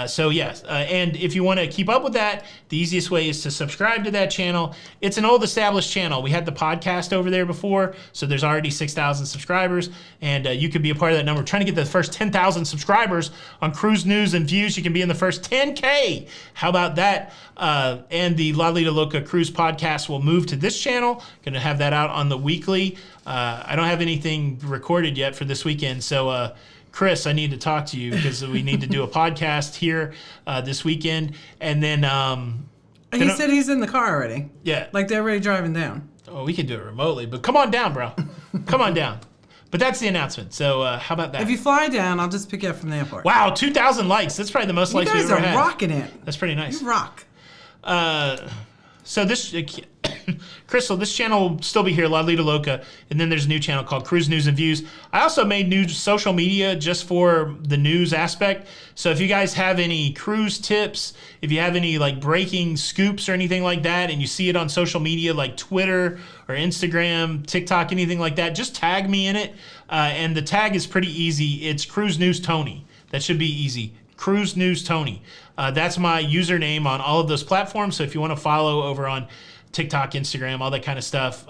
So yes, and if you want to keep up with that, the easiest way is to subscribe to that channel. It's an old established channel. We had the podcast over there before, so there's already 6,000 subscribers, and you could be a part of that number. We're trying to get the first 10,000 subscribers on Cruise News and Views. You can be in the first 10K. How about that? And the La Lita Loca Cruise podcast will move to this channel. Going to have that out on the weekly. I don't have anything recorded yet for this weekend, so Chris, I need to talk to you because we need to do a podcast here this weekend. And then he said he's in the car already. Yeah. Like they're already driving down. Oh, we can do it remotely, but come on down, bro. Come on down. But that's the announcement. So how about that? If you fly down, I'll just pick you up from the airport. Wow, 2,000 likes. That's probably the most likes we've ever had. You guys are rocking it. That's pretty nice. You rock. So this, Crystal, this channel will still be here, La Lita Loca, and then there's a new channel called Cruise News and Views. I also made new social media just for the news aspect. So if you guys have any cruise tips, if you have any like breaking scoops or anything like that, and you see it on social media like Twitter or Instagram, TikTok, anything like that, just tag me in it. And the tag is pretty easy. It's Cruise News Tony. That should be easy. Cruise News Tony. That's my username on all of those platforms. So if you want to follow over on TikTok, Instagram, all that kind of stuff,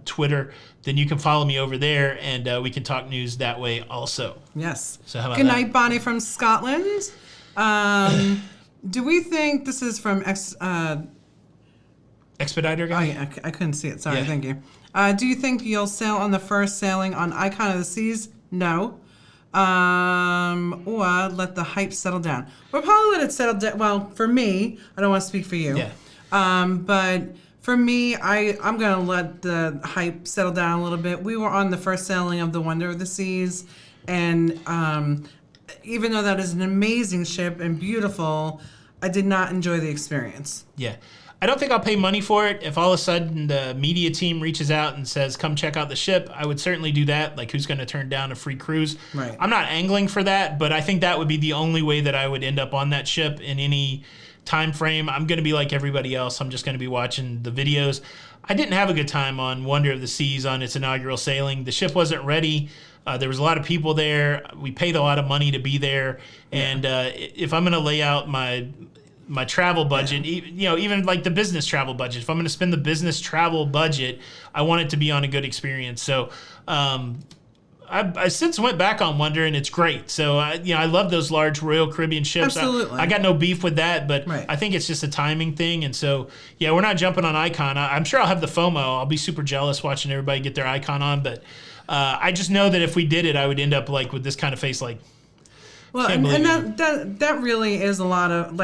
Twitter, then you can follow me over there, and we can talk news that way also. Yes. So how about Good that? night, Bonnie from Scotland. Do we think this is from Expediter Oh guy? yeah, I couldn't see it. Sorry, Yeah. thank you. Do you think you'll sail on the first sailing on Icon of the Seas? No. Or let the hype settle down. We'll probably let it settle down. Well, for me, I don't want to speak for you. Yeah. But for me, I'm going to let the hype settle down a little bit. We were on the first sailing of the Wonder of the Seas, and even though that is an amazing ship and beautiful, I did not enjoy the experience. Yeah. I don't think I'll pay money for it. If all of a sudden the media team reaches out and says, come check out the ship, I would certainly do that. Like, who's going to turn down a free cruise? Right. I'm not angling for that, but I think that would be the only way that I would end up on that ship in any time frame. I'm going to be like everybody else. I'm just going to be watching the videos. I didn't have a good time on Wonder of the Seas on its inaugural sailing. The ship wasn't ready. There was a lot of people there. We paid a lot of money to be there. And if I'm going to lay out my travel budget, even like the business travel budget. If I'm going to spend the business travel budget, I want it to be on a good experience. So I since went back on Wonder, and it's great. So I love those large Royal Caribbean ships. Absolutely. I got no beef with that, but Right. I think it's just a timing thing. And so, yeah, we're not jumping on Icon. I'm sure I'll have the FOMO. I'll be super jealous watching everybody get their Icon on, but I just know that if we did it, I would end up like with this kind of face, like, Well, Can't and believe that really is a lot of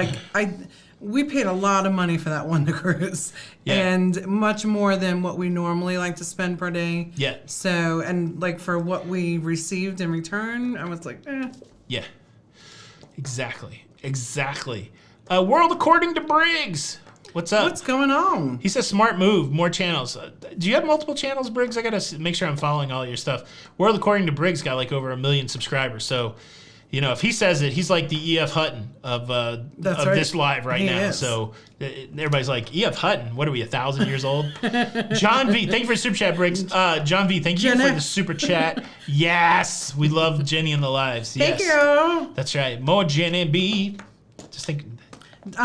we paid a lot of money for that Wonder cruise, Yeah. and much more than what we normally like to spend per day. Yeah. So, and like for what we received in return, I was like, eh. yeah, exactly. World According to Briggs. What's up? What's going on? He says, smart move, more channels. Do you have multiple channels, Briggs? I got to make sure I'm following all your stuff. World According to Briggs got like over 1 million subscribers. So, if he says it, he's like the E.F. Hutton of That's right. this live right He now. is. So everybody's like, E.F. Hutton, what are we, 1,000 years old? John V, thank you for the super chat, Briggs. John V, thank you Jenn for the X. super chat. Yes, we love Jenny in the lives. Thank Yes. you. That's right. More Jenny B. Just think. So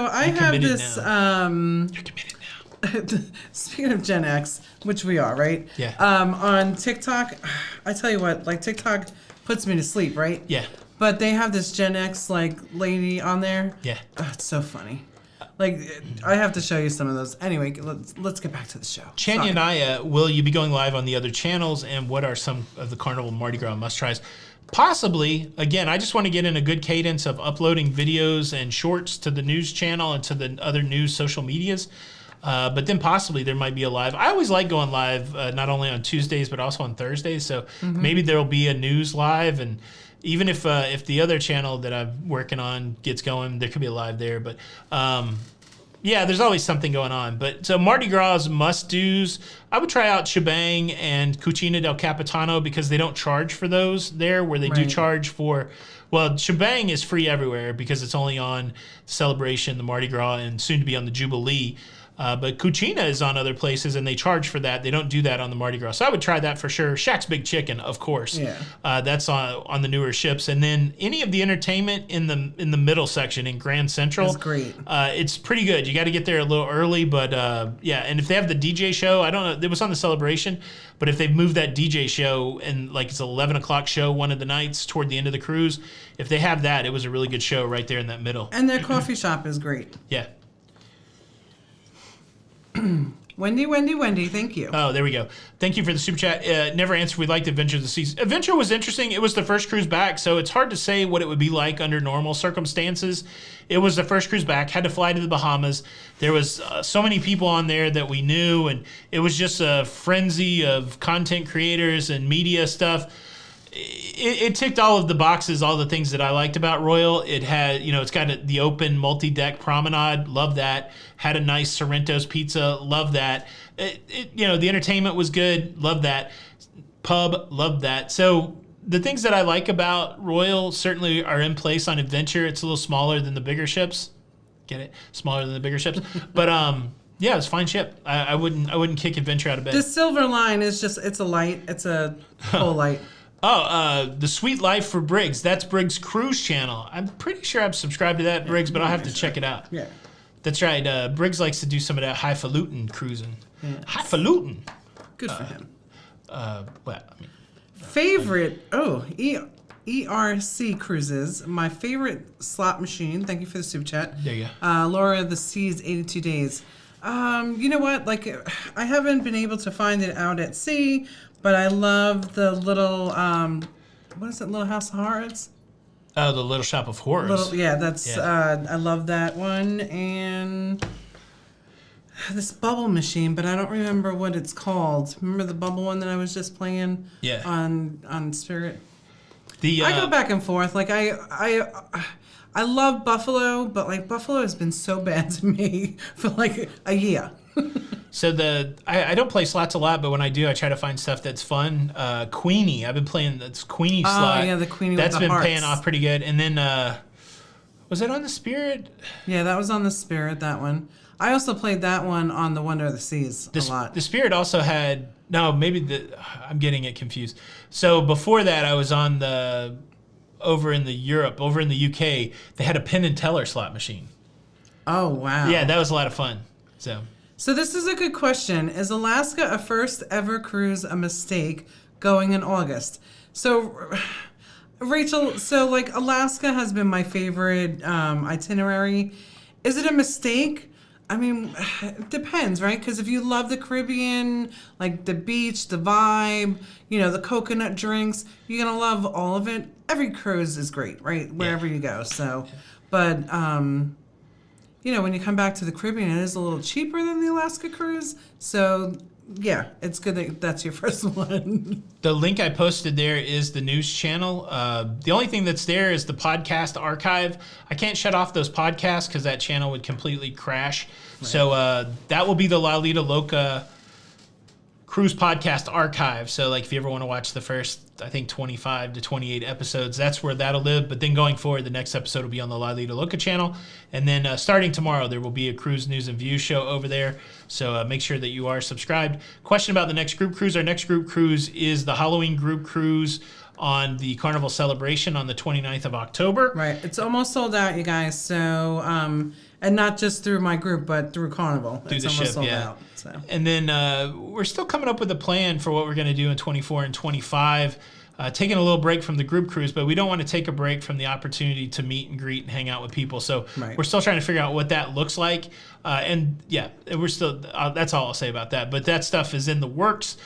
I You're have committed this. You're committed now. Speaking of Gen X, which we are, right? Yeah. On TikTok, I tell you what, like TikTok puts me to sleep, right? Yeah. But they have this Gen X like lady on there. Yeah. Oh, it's so funny. Like I have to show you some of those. Anyway, let's get back to the show. Chanya and Sorry. I, will you be going live on the other channels, and what are some of the Carnival Mardi Gras must-tries? Possibly. Again, I just want to get in a good cadence of uploading videos and shorts to the news channel and to the other news social medias. But then possibly there might be a live. I always like going live, not only on Tuesdays, but also on Thursdays. So maybe there'll be a news live, and even if the other channel that I'm working on gets going, there could be a live there. But yeah, there's always something going on. But so Mardi Gras must-dos, I would try out Shebang and Cucina del Capitano because they don't charge for those there, where they do Right. charge for. Well, Shebang is free everywhere because it's only on Celebration, the Mardi Gras, and soon to be on the Jubilee. But Cucina is on other places, and they charge for that. They don't do that on the Mardi Gras. So I would try that for sure. Shaq's Big Chicken, of course. Yeah. That's on the newer ships. And then any of the entertainment in the middle section in Grand Central. It's great. It's pretty good. You got to get there a little early, but yeah. And if they have the DJ show, I don't know. It was on the Celebration, but if they've moved that DJ show and like it's an 11 o'clock show one of the nights toward the end of the cruise, if they have that, it was a really good show right there in that middle. And their coffee shop is great. Yeah. Wendy, thank you. Oh, there we go. Thank you for the super chat. Never answered. We liked Adventure of the Seas. Adventure was interesting. It was the first cruise back, so it's hard to say what it would be like under normal circumstances. It was the first cruise back. Had to fly to the Bahamas. There was so many people on there that we knew, and it was just a frenzy of content creators and media stuff. It ticked all of the boxes, all the things that I liked about Royal. It had, it's got the open multi-deck promenade. Love that. Had a nice Sorrento's pizza. Love that. The entertainment was good. Love that. Pub. Love that. So the things that I like about Royal certainly are in place on Adventure. It's a little smaller than the bigger ships. Get it? Smaller than the bigger ships. But yeah, it's a fine ship. I wouldn't kick Adventure out of bed. The Silver Line is just, it's a light. It's a full light. Oh, The Sweet Life for Briggs. That's Briggs' cruise channel. I'm pretty sure I've subscribed to that, Briggs, but I'll have to check it out. Yeah. That's right. Briggs likes to do some of that highfalutin cruising. Yeah. Highfalutin. Good for him. Favorite, ERC Cruises. My favorite slot machine. Thank you for the super chat. There you go. Laura of the Seas, 82 Days. You know what? Like, I haven't been able to find it out at sea, but I love the little, what is it, Little House of Horrors? Oh, the Little Shop of Horrors. I love that one. And this bubble machine, but I don't remember what it's called. Remember the bubble one that I was just playing? Yeah. On Spirit? I go back and forth. Like, I love Buffalo, but like Buffalo has been so bad to me for like a year. So I don't play slots a lot, but when I do, I try to find stuff that's fun. Queenie, I've been playing this Queenie slot. Oh yeah, the Queenie. That's with the been hearts. paying off pretty good. And then was it on the Spirit? Yeah, that was on the Spirit. That one. I also played that one on the Wonder of the Seas a lot. The Spirit also had I'm getting it confused. So before that, I was on over in the UK, they had a Penn and Teller slot machine. Oh wow. Yeah, that was a lot of fun. So this is a good question. Is Alaska a first ever cruise a mistake going in August? So, Rachel, like Alaska has been my favorite itinerary. Is it a mistake? I mean, it depends, right? Because if you love the Caribbean, like the beach, the vibe, the coconut drinks, you're going to love all of it. Every cruise is great, right? Wherever you go. So, but, when you come back to the Caribbean, it is a little cheaper than the Alaska cruise. So, yeah, it's good that that's your first one. The link I posted there is the news channel. The only thing that's there is the podcast archive. I can't shut off those podcasts because that channel would completely crash. Right. So that will be the La Lita Loca cruise podcast archive. So like if you ever want to watch the first, I think 25 to 28 episodes, that's where that'll live. But then going forward, the next episode will be on the La Lita Loca channel. And then starting tomorrow, there will be a cruise news and view show over there. So make sure that you are subscribed. Question about the next group cruise. Our next group cruise is the Halloween group cruise on the Carnival Celebration on the 29th of October. Right. It's almost sold out, you guys. So, and not just through my group, but through Carnival. Through the ship, yeah. So. And then we're still coming up with a plan for what we're going to do in 24 and 25. Taking a little break from the group cruise, but we don't want to take a break from the opportunity to meet and greet and hang out with people. So We're still trying to figure out what that looks like. And yeah, we're still, that's all I'll say about that. But that stuff is in the works.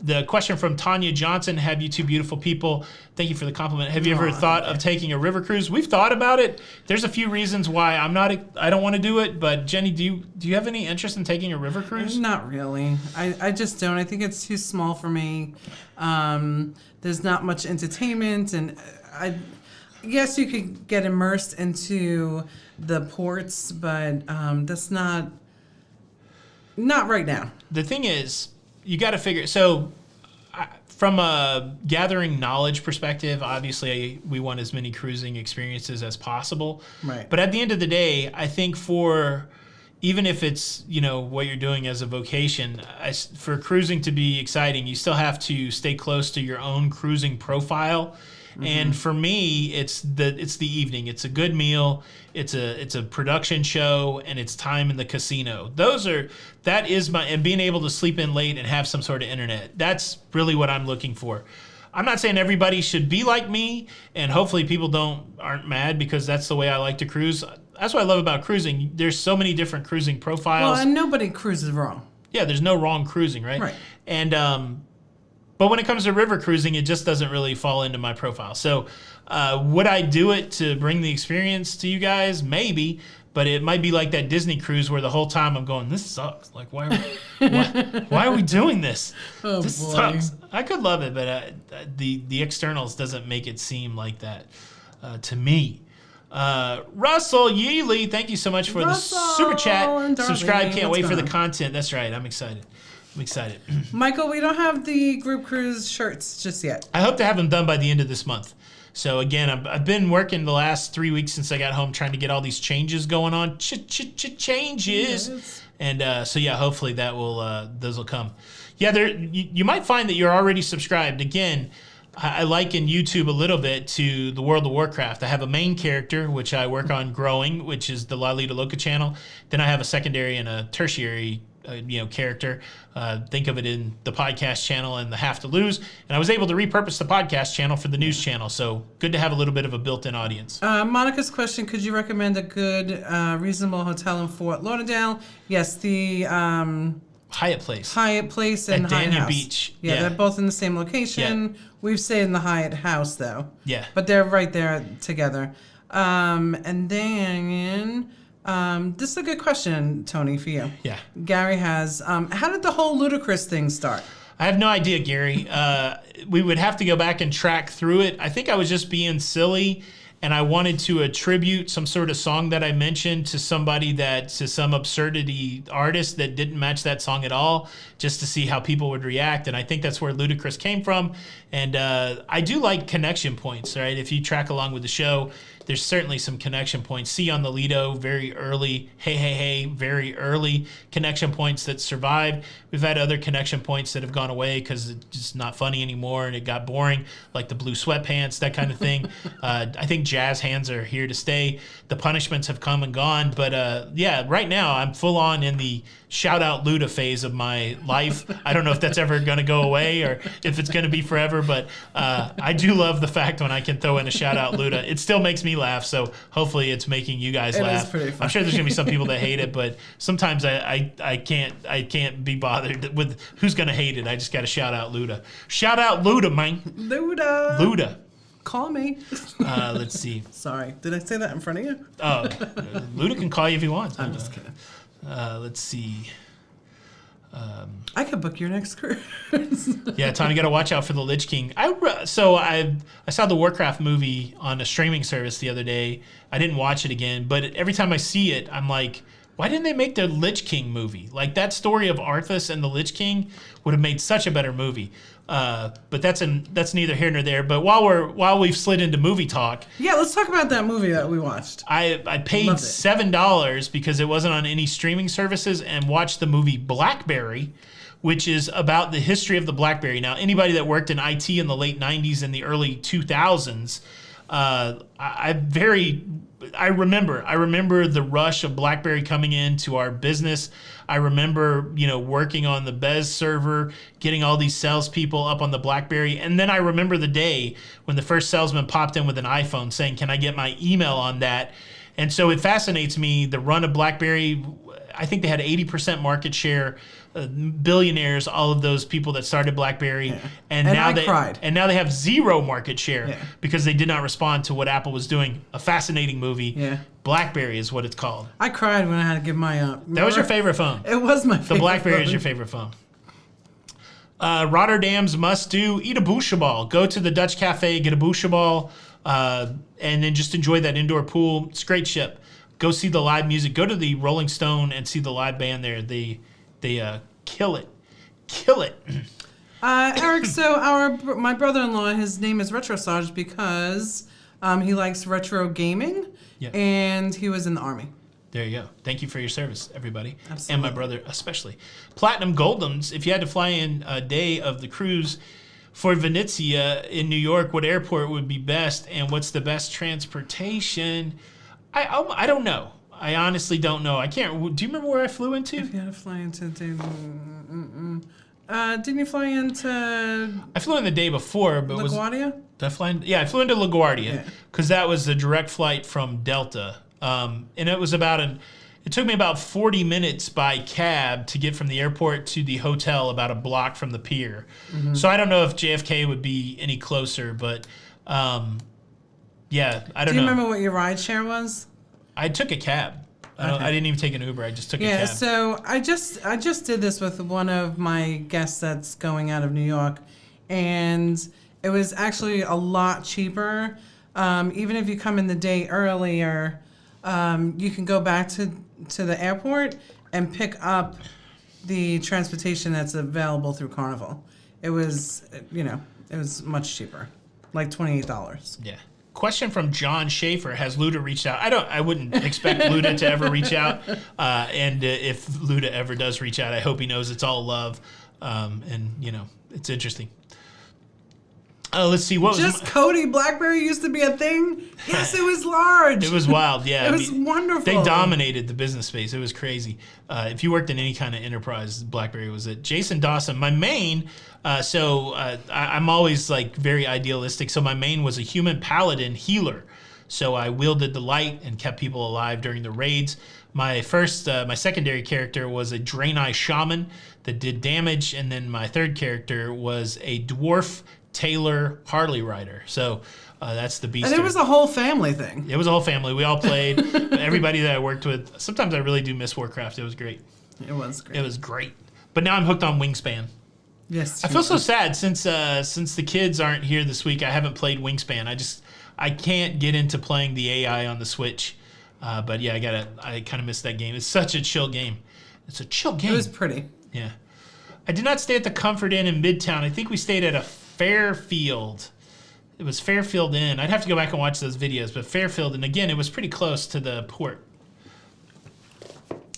The question from Tanya Johnson, have you two beautiful people? Thank you for the compliment. Have you ever thought of taking a river cruise? We've thought about it. There's a few reasons why I don't want to do it. But Jenny, do you have any interest in taking a river cruise? Not really. I just don't. I think it's too small for me. There's not much entertainment, and yes, you could get immersed into the ports, but that's not right now. The thing is, you got to figure. So, from a gathering knowledge perspective, obviously we want as many cruising experiences as possible. Right. But at the end of the day, I think even if it's what you're doing as a vocation, for cruising to be exciting, you still have to stay close to your own cruising profile. Mm-hmm. And for me, it's the evening. It's a good meal. It's a production show, and it's time in the casino. And being able to sleep in late and have some sort of internet. That's really what I'm looking for. I'm not saying everybody should be like me, and hopefully people aren't mad because that's the way I like to cruise. That's what I love about cruising. There's so many different cruising profiles. Well, and nobody cruises wrong. Yeah, there's no wrong cruising, right? Right. And but when it comes to river cruising, it just doesn't really fall into my profile. So would I do it to bring the experience to you guys? Maybe. But it might be like that Disney cruise where the whole time I'm going, this sucks. Like, why are we doing this? Oh, this boy. sucks. I could love it, but the externals doesn't make it seem like that to me. Russell Yealy, thank you so much for the super chat. Subscribe, can't wait for the content. That's right, I'm excited. Michael, we don't have the group cruise shirts just yet. I hope to have them done by the end of this month. So again, I've been working the last 3 weeks since I got home trying to get all these changes going on. Changes. Yes. And so yeah, hopefully those will come. Yeah, you might find that you're already subscribed. Again, I liken YouTube a little bit to the World of Warcraft. I have a main character, which I work on growing, which is the La Lita Loca channel. Then I have a secondary and a tertiary character. Think of it in the podcast channel and the Have to Lose. And I was able to repurpose the podcast channel for the news channel. So good to have a little bit of a built-in audience. Monica's question, could you recommend a good, reasonable hotel in Fort Lauderdale? Yes, the Hyatt Place. Hyatt Place and at Hyatt Dania House. Beach. Yeah, they're both in the same location. Yeah. We've stayed in the Hyatt House, though. Yeah. But they're right there together. And then... this is a good question, Tony, for you. Yeah. Gary has, how did the whole Ludacris thing start? I have no idea, Gary. We would have to go back and track through it. I think I was just being silly, and I wanted to attribute some sort of song that I mentioned to some absurdity artist that didn't match that song at all, just to see how people would react. And I think that's where Ludacris came from. And I do like connection points, right? If you track along with the show, there's certainly some connection points. See on the Lido, very early, hey, very early connection points that survived. We've had other connection points that have gone away because it's just not funny anymore and it got boring, like the blue sweatpants, that kind of thing. I think jazz hands are here to stay. The punishments have come and gone. But yeah, right now I'm full on in the shout out Luda phase of my life. I don't know if that's ever going to go away or if it's going to be forever, but I do love the fact when I can throw in a shout out Luda. It still makes me laugh, so hopefully it's making you guys laugh. It is pretty funny. I'm sure there's going to be some people that hate it, but sometimes I can't be bothered with who's going to hate it. I just got to shout out Luda. Shout out Luda, man. Luda. Call me. Let's see. Sorry, did I say that in front of you? Oh, Luda can call you if he wants. I'm just kidding. Let's see. I could book your next cruise. Yeah, Tony, you got to watch out for the Lich King. I saw the Warcraft movie on a streaming service the other day. I didn't watch it again, but every time I see it, I'm like, why didn't they make the Lich King movie? Like, that story of Arthas and the Lich King would have made such a better movie. But that's neither here nor there. But while we've slid into movie talk, yeah, let's talk about that movie that we watched. I paid $7 because it wasn't on any streaming services and watched the movie Blackberry, which is about the history of the BlackBerry. Now, anybody that worked in IT in the late 90s and the early 2000s, I remember the rush of BlackBerry coming into our business. I remember, working on the Bez server, getting all these salespeople up on the BlackBerry. And then I remember the day when the first salesman popped in with an iPhone saying, can I get my email on that? And so it fascinates me, the run of BlackBerry. I think they had 80% market share, billionaires, all of those people that started BlackBerry. Yeah. And now they have zero market share because they did not respond to what Apple was doing. A fascinating movie. Yeah. BlackBerry is what it's called. I cried when I had to give my up. That was your favorite phone. It was my favorite. The BlackBerry phone. is your favorite phone. Rotterdam's must do: eat a boosha ball. Go to the Dutch Cafe, get a boosha ball, and then just enjoy that indoor pool. It's a great ship. Go see the live music. Go to the Rolling Stone and see the live band there. They kill it. Eric, so my brother-in-law, his name is Retrosage because he likes retro gaming, and he was in the Army. There you go. Thank you for your service, everybody. Absolutely. And my brother especially. Platinum Goldums, if you had to fly in a day of the cruise for Venezia in New York, what airport would be best, and what's the best transportation? I don't know. I honestly don't know. I can't. Do you remember where I flew into? If you had to fly into Didn't you fly into I flew in the day before, but LaGuardia? did I fly in? Yeah, I flew into LaGuardia because that was the direct flight from Delta. And it was it took me about 40 minutes by cab to get from the airport to the hotel about a block from the pier. Mm-hmm. So I don't know if JFK would be any closer, but yeah, I don't know. Do you remember what your ride share was? I took a cab. I didn't even take an Uber. I just took a cab. Yeah, so I just did this with one of my guests that's going out of New York, and it was actually a lot cheaper. Even if you come in the day earlier, you can go back to the airport and pick up the transportation that's available through Carnival. It was, it was much cheaper, like $28. Yeah. Question from John Schaefer: has Luda reached out? I wouldn't expect Luda to ever reach out. And if Luda ever does reach out, I hope he knows it's all love. And it's interesting. Let's see. Cody BlackBerry used to be a thing. Yes, it was large. It was wild. Yeah, it was wonderful. They dominated the business space. It was crazy. If you worked in any kind of enterprise, BlackBerry was it. Jason Dawson, my main. I'm always like very idealistic. So my main was a human paladin healer. So I wielded the light and kept people alive during the raids. My secondary character was a Draenei shaman that did damage, and then my third character was a dwarf Taylor Harley rider. So that's the beast. And it was a whole family thing. It was a whole family. We all played. Everybody that I worked with. Sometimes I really do miss Warcraft. It was great. It was great. It was great. But now I'm hooked on Wingspan. Yes. I feel so sad since the kids aren't here this week. I haven't played Wingspan. I can't get into playing the AI on the Switch. But yeah, I kind of miss that game. It's such a chill game. It's a chill game. It was pretty. Yeah. I did not stay at the Comfort Inn in Midtown. I think we stayed at a Fairfield. It was Fairfield Inn. I'd have to go back and watch those videos, but Fairfield, and again, it was pretty close to the port.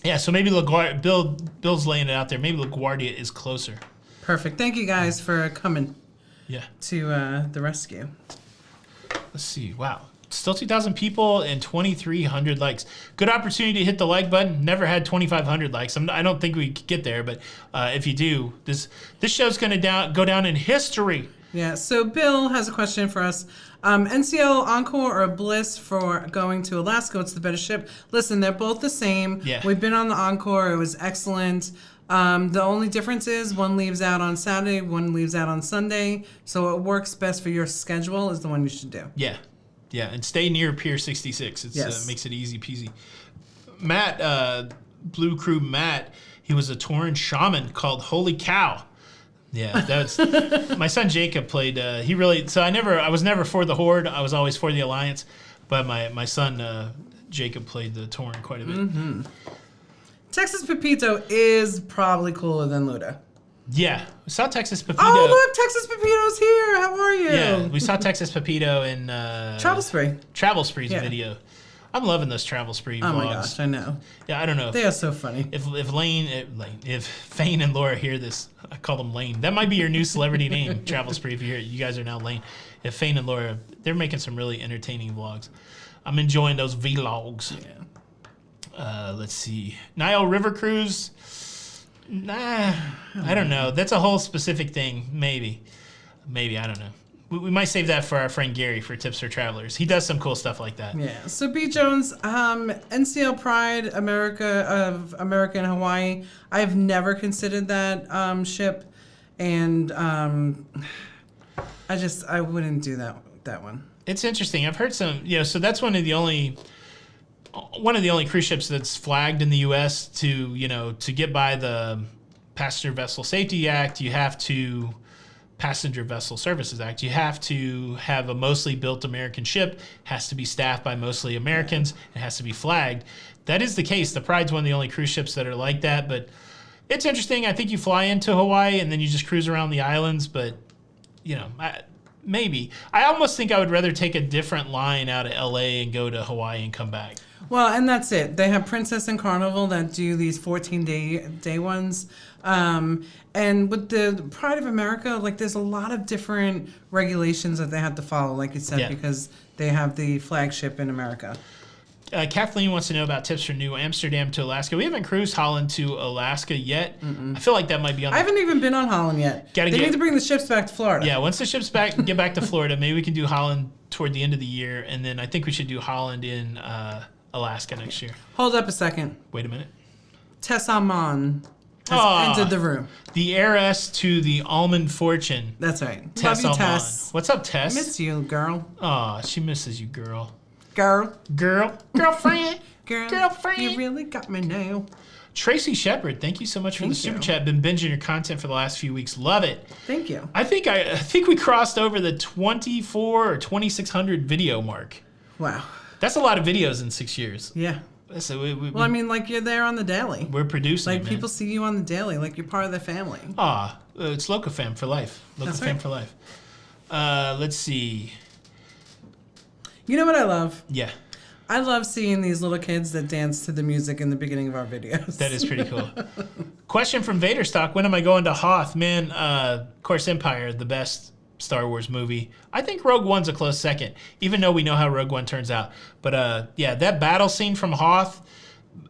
Yeah, so maybe Bill's laying it out there. Maybe LaGuardia is closer. Perfect. Thank you guys for coming. Yeah. To the rescue. Let's see. Wow. Still 2,000 people and 2,300 likes. Good opportunity to hit the like button. Never had 2,500 likes. I don't think we could get there, but if you do, this show's going to go down in history. Yeah, so Bill has a question for us. NCL Encore or Bliss for going to Alaska? What's the better ship? Listen, they're both the same. Yeah. We've been on the Encore. It was excellent. The only difference is one leaves out on Saturday, one leaves out on Sunday. So what works best for your schedule is the one you should do. Yeah. Yeah, and stay near Pier 66. It makes it easy peasy. Matt, Blue Crew Matt, he was a Tauren shaman called Holy Cow. Yeah, that's my son Jacob played. I was never for the Horde. I was always for the Alliance, but my son Jacob played the Tauren quite a bit. Mm-hmm. Texas Pepito is probably cooler than Luda. Yeah, we saw Texas Pepito. Oh, look, Texas Pepito's here. How are you? Yeah, we saw Texas Pepito in Travel Spree. Travel Spree's video. I'm loving those Travel Spree vlogs. Oh my gosh, I know. Yeah, I don't know. They are so funny. If Fane and Laura hear this, I call them Lane. That might be your new celebrity name, Travel Spree. If you hear it, you guys are now Lane. If Fane and Laura, they're making some really entertaining vlogs. I'm enjoying those vlogs. Yeah. Let's see. Nile River Cruise. Nah, I don't know. That's a whole specific thing. Maybe, I don't know. We might save that for our friend Gary for tips for travelers. He does some cool stuff like that. Yeah. So B Jones, NCL Pride, America and Hawaii. I've never considered that ship, and I wouldn't do that one. It's interesting. I've heard some. So that's one of the only cruise ships that's flagged in the U.S. to get by the Passenger Vessel Safety Act. You have to. Passenger Vessel Services Act. You have to have a mostly built American ship, has to be staffed by mostly Americans, it has to be flagged. That is the case. The Pride's one of the only cruise ships that are like that, but it's interesting. I think you fly into Hawaii and then you just cruise around the islands, but maybe. I almost think I would rather take a different line out of LA and go to Hawaii and come back. Well, and that's it. They have Princess and Carnival that do these 14-day ones. And with the Pride of America, there's a lot of different regulations that they have to follow, like you said, because they have the flagship in America. Kathleen wants to know about tips from New Amsterdam to Alaska. We haven't cruised Holland to Alaska yet. I feel like that might be on. I haven't even been on Holland yet. They need to bring the ships back to Florida. Yeah, once the ships get back to Florida, maybe we can do Holland toward the end of the year, and then I think we should do Holland in Alaska next year. Hold up a second. Wait a minute. Tessa Mon has entered the room. The heiress to the almond fortune. That's right. Tess Love you, Tess. What's up, Tess? Miss you, girl. Aw, she misses you, girl. Girlfriend. Girlfriend. You really got me now. Tracy Shepard, thank you so much for the super chat. Been binging your content for the last few weeks. Love it. Thank you. I think we crossed over the 24 or 2600 video mark. Wow. That's a lot of videos in 6 years. Yeah. So well, I mean, like you're there on the daily. We're producing. Like people see you on the daily, like you're part of their family. It's LocoFam for life. LocoFam for life. Let's see. You know what I love? Yeah. I love seeing these little kids that dance to the music in the beginning of our videos. That is pretty cool. Question from Vaderstock. When am I going to Hoth? Man, of course, Empire, the best Star Wars movie. I think Rogue One's a close second, even though we know how Rogue One turns out. But yeah, that battle scene from Hoth,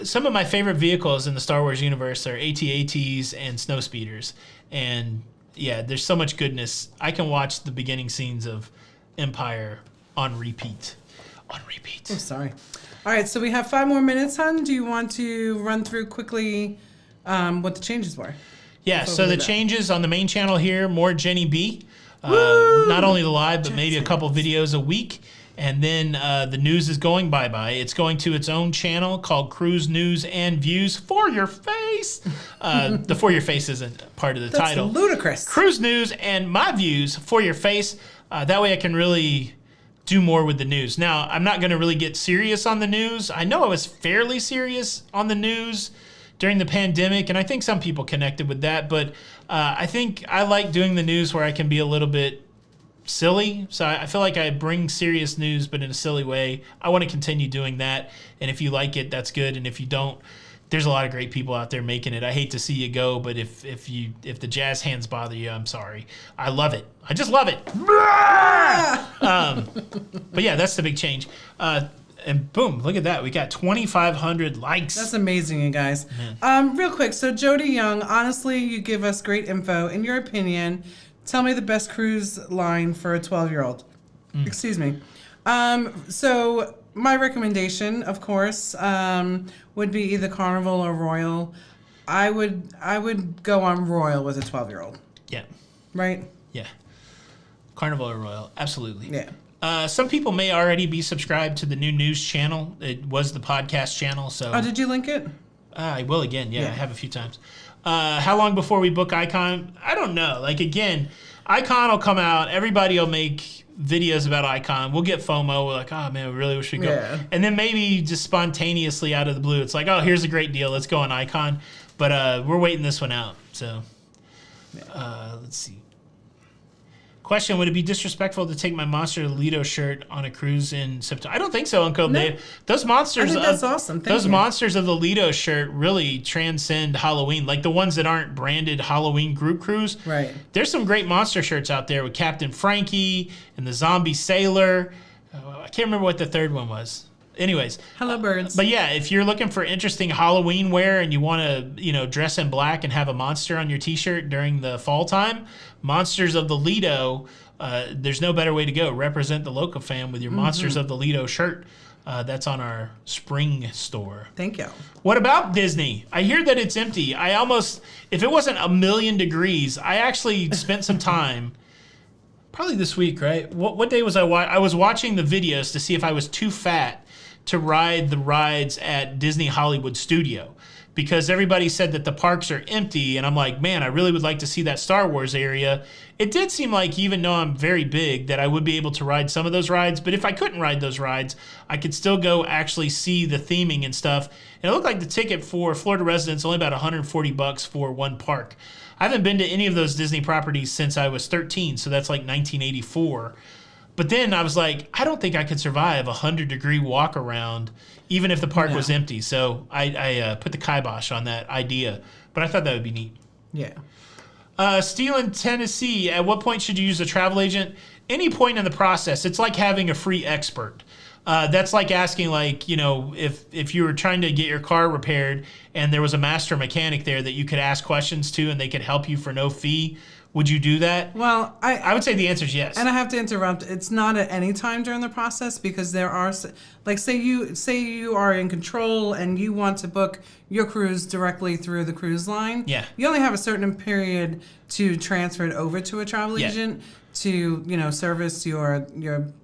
some of my favorite vehicles in the Star Wars universe are AT-ATs and snowspeeders. And yeah, there's so much goodness. I can watch the beginning scenes of Empire on repeat. On repeat. Oh, sorry. All right, so we have 5 more minutes, hon. Do you want to run through quickly what the changes were? Yeah, so the changes on the main channel here, more Jenny B. Not only the live, but maybe a couple videos a week. And then the news is going bye-bye. It's going to its own channel called Cruise News and Views for Your Face. The For Your Face isn't part of the title. That's ludicrous. Cruise News and my views for your face. That way I can really do more with the news. Now, I'm not going to really get serious on the news. I know I was fairly serious on the news during the pandemic, and I think some people connected with that, but I think I like doing the news where I can be a little bit silly. So I feel like I bring serious news, but in a silly way. I want to continue doing that, and if you like it, that's good, and if you don't, there's a lot of great people out there making it. I hate to see you go, but if the jazz hands bother you, I'm sorry. I love it. I just love it. But yeah, that's the big change. And boom, look at that. We got 2,500 likes. That's amazing, you guys. Real quick, so Jody Young, honestly, you give us great info. In your opinion, tell me the best cruise line for a 12-year-old. Excuse me. So my recommendation, of course, would be either Carnival or Royal. I would go on Royal with a 12-year-old. Yeah. Right? Yeah. Carnival or Royal, absolutely. Yeah. Some people may already be subscribed to the new news channel. It was the podcast channel, so. Oh, did you link it? I will again. Yeah, I have a few times. How long before we book Icon? I don't know. Like, again, Icon will come out. Everybody will make videos about Icon. We'll get FOMO. We're like, oh, man, we really wish we could go. Yeah. And then maybe just spontaneously out of the blue, it's like, oh, here's a great deal. Let's go on Icon. But we're waiting this one out. So let's see. Question, would it be disrespectful to take my Monster Lido shirt on a cruise in September? I don't think so, Uncle Dave. Those monsters, I think that's awesome. Those monsters of the Lido shirt really transcend Halloween. Like the ones that aren't branded Halloween group cruise. Right. There's some great monster shirts out there with Captain Frankie and the Zombie Sailor. I can't remember what the third one was. Anyways. Hello, birds. But yeah, if you're looking for interesting Halloween wear and you want to, dress in black and have a monster on your t-shirt during the fall time, Monsters of the Lido, there's no better way to go. Represent the LocoFam with your Monsters of the Lido shirt. That's on our spring store. Thank you. What about Disney? I hear that it's empty. If it wasn't 1,000,000 degrees, I actually spent some time, probably this week, right? What day was I was watching the videos to see if I was too fat to ride the rides at Disney Hollywood Studio, because everybody said that the parks are empty, and I'm like, man, I really would like to see that Star Wars area. It did seem like, even though I'm very big, that I would be able to ride some of those rides, but if I couldn't ride those rides, I could still go actually see the theming and stuff. And it looked like the ticket for Florida residents only about $140 for one park. I haven't been to any of those Disney properties since I was 13, so that's like 1984. But then I was like, I don't think I could survive a 100-degree walk around, even if the park was empty. So I put the kibosh on that idea. But I thought that would be neat. Yeah. Steel in Tennessee, at what point should you use a travel agent? Any point in the process. It's like having a free expert. That's like asking, like, you know, if you were trying to get your car repaired and there was a master mechanic there that you could ask questions to and they could help you for no fee. Would you do that? Well, I would say the answer is yes. And I have to interrupt. It's not at any time during the process because there are, like, say you are in control and you want to book your cruise directly through the cruise line. Yeah. You only have a certain period to transfer it over to a travel agent to, you know, service your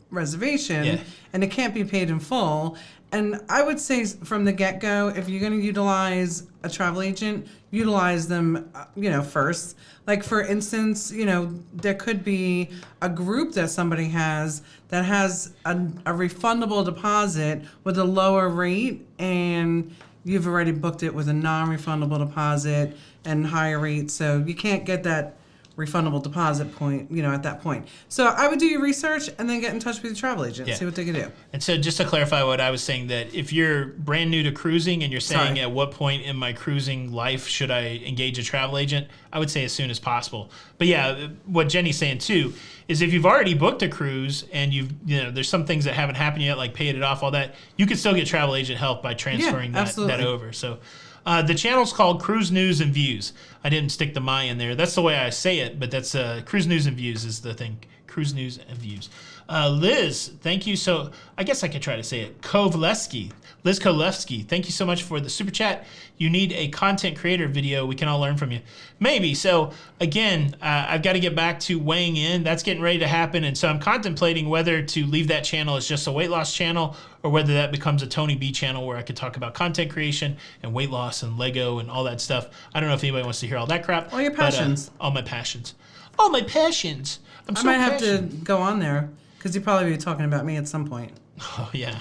reservation. Yeah. And it can't be paid in full. And I would say from the get-go, if you're going to utilize a travel agent, utilize them, you know, first. Like, for instance, you know, there could be a group that somebody has that has a refundable deposit with a lower rate, and you've already booked it with a non-refundable deposit and higher rate, so you can't get that refundable deposit point, you know, at that point. So I would do your research and then get in touch with your travel agent, see what they could do. And so just to clarify what I was saying, that if you're brand new to cruising and you're saying at what point in my cruising life should I engage a travel agent, I would say as soon as possible. But yeah, what Jenny's saying too is if you've already booked a cruise and you know, there's some things that haven't happened yet, like paid it off, all that, you can still get travel agent help by transferring that over. So the channel's called Cruise News and Views. I didn't stick the "my" in there. That's the way I say it, but that's Cruise News and Views is the thing. Cruise News and Views. Liz, thank you. So I guess I could try to say it. Kovleski. Liz Kovleski, thank you so much for the super chat. You need a content creator video. We can all learn from you. Maybe. So again, I've got to get back to weighing in. That's getting ready to happen. And so I'm contemplating whether to leave that channel as just a weight loss channel or whether that becomes a Tony B channel where I could talk about content creation and weight loss and Lego and all that stuff. I don't know if anybody wants to hear all that crap. All your passions. All my passions. All my passions. I might have to go on there because you'll probably be talking about me at some point. Oh, yeah.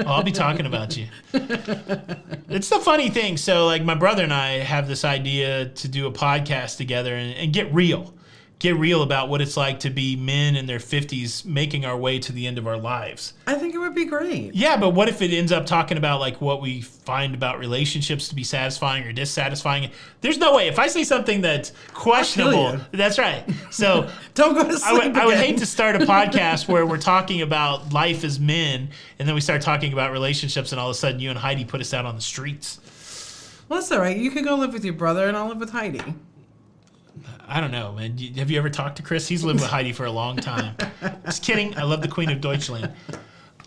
I'll be talking about you. It's the funny thing. So, like, my brother and I have this idea to do a podcast together and get real. Get real about what it's like to be men in their 50s making our way to the end of our lives. I think it would be great. Yeah, but what if it ends up talking about, like, what we find about relationships to be satisfying or dissatisfying? There's no way. If I say something that's questionable, that's right. So don't go to sleep I would hate to start a podcast where we're talking about life as men, and then we start talking about relationships, and all of a sudden you and Heidi put us out on the streets. Well, that's all right. You could go live with your brother, and I'll live with Heidi. I don't know, man. Have you ever talked to Chris? He's lived with Heidi for a long time. Just kidding. I love the Queen of Deutschland.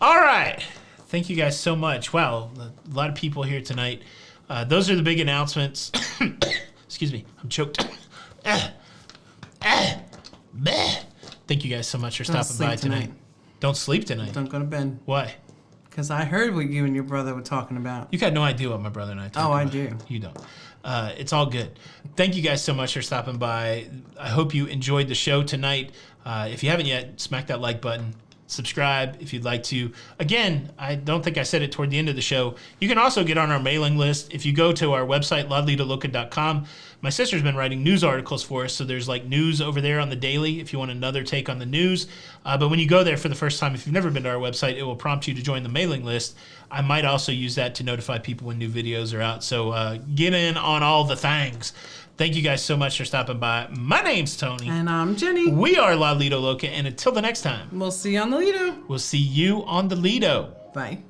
All right. Thank you guys so much. Wow, a lot of people here tonight. Those are the big announcements. Excuse me. I'm choked. Thank you guys so much for stopping by tonight. Don't sleep tonight. Don't go to bed. Why? Because I heard what you and your brother were talking about. You got no idea what my brother and I talk about. Oh, I do. You don't. It's all good. Thank you guys so much for stopping by. I hope you enjoyed the show tonight. If you haven't yet, smack that like button. Subscribe if you'd like to. Again, I don't think I said it toward the end of the show. You can also get on our mailing list. If you go to our website, ladlitaloca.com, my sister's been writing news articles for us, so there's like news over there on the daily if you want another take on the news. But when you go there for the first time, if you've never been to our website, it will prompt you to join the mailing list. I might also use that to notify people when new videos are out. So get in on all the things. Thank you guys so much for stopping by. My name's Tony. And I'm Jenny. We are La Lido Loca, and until the next time. We'll see you on the Lido. We'll see you on the Lido. Bye.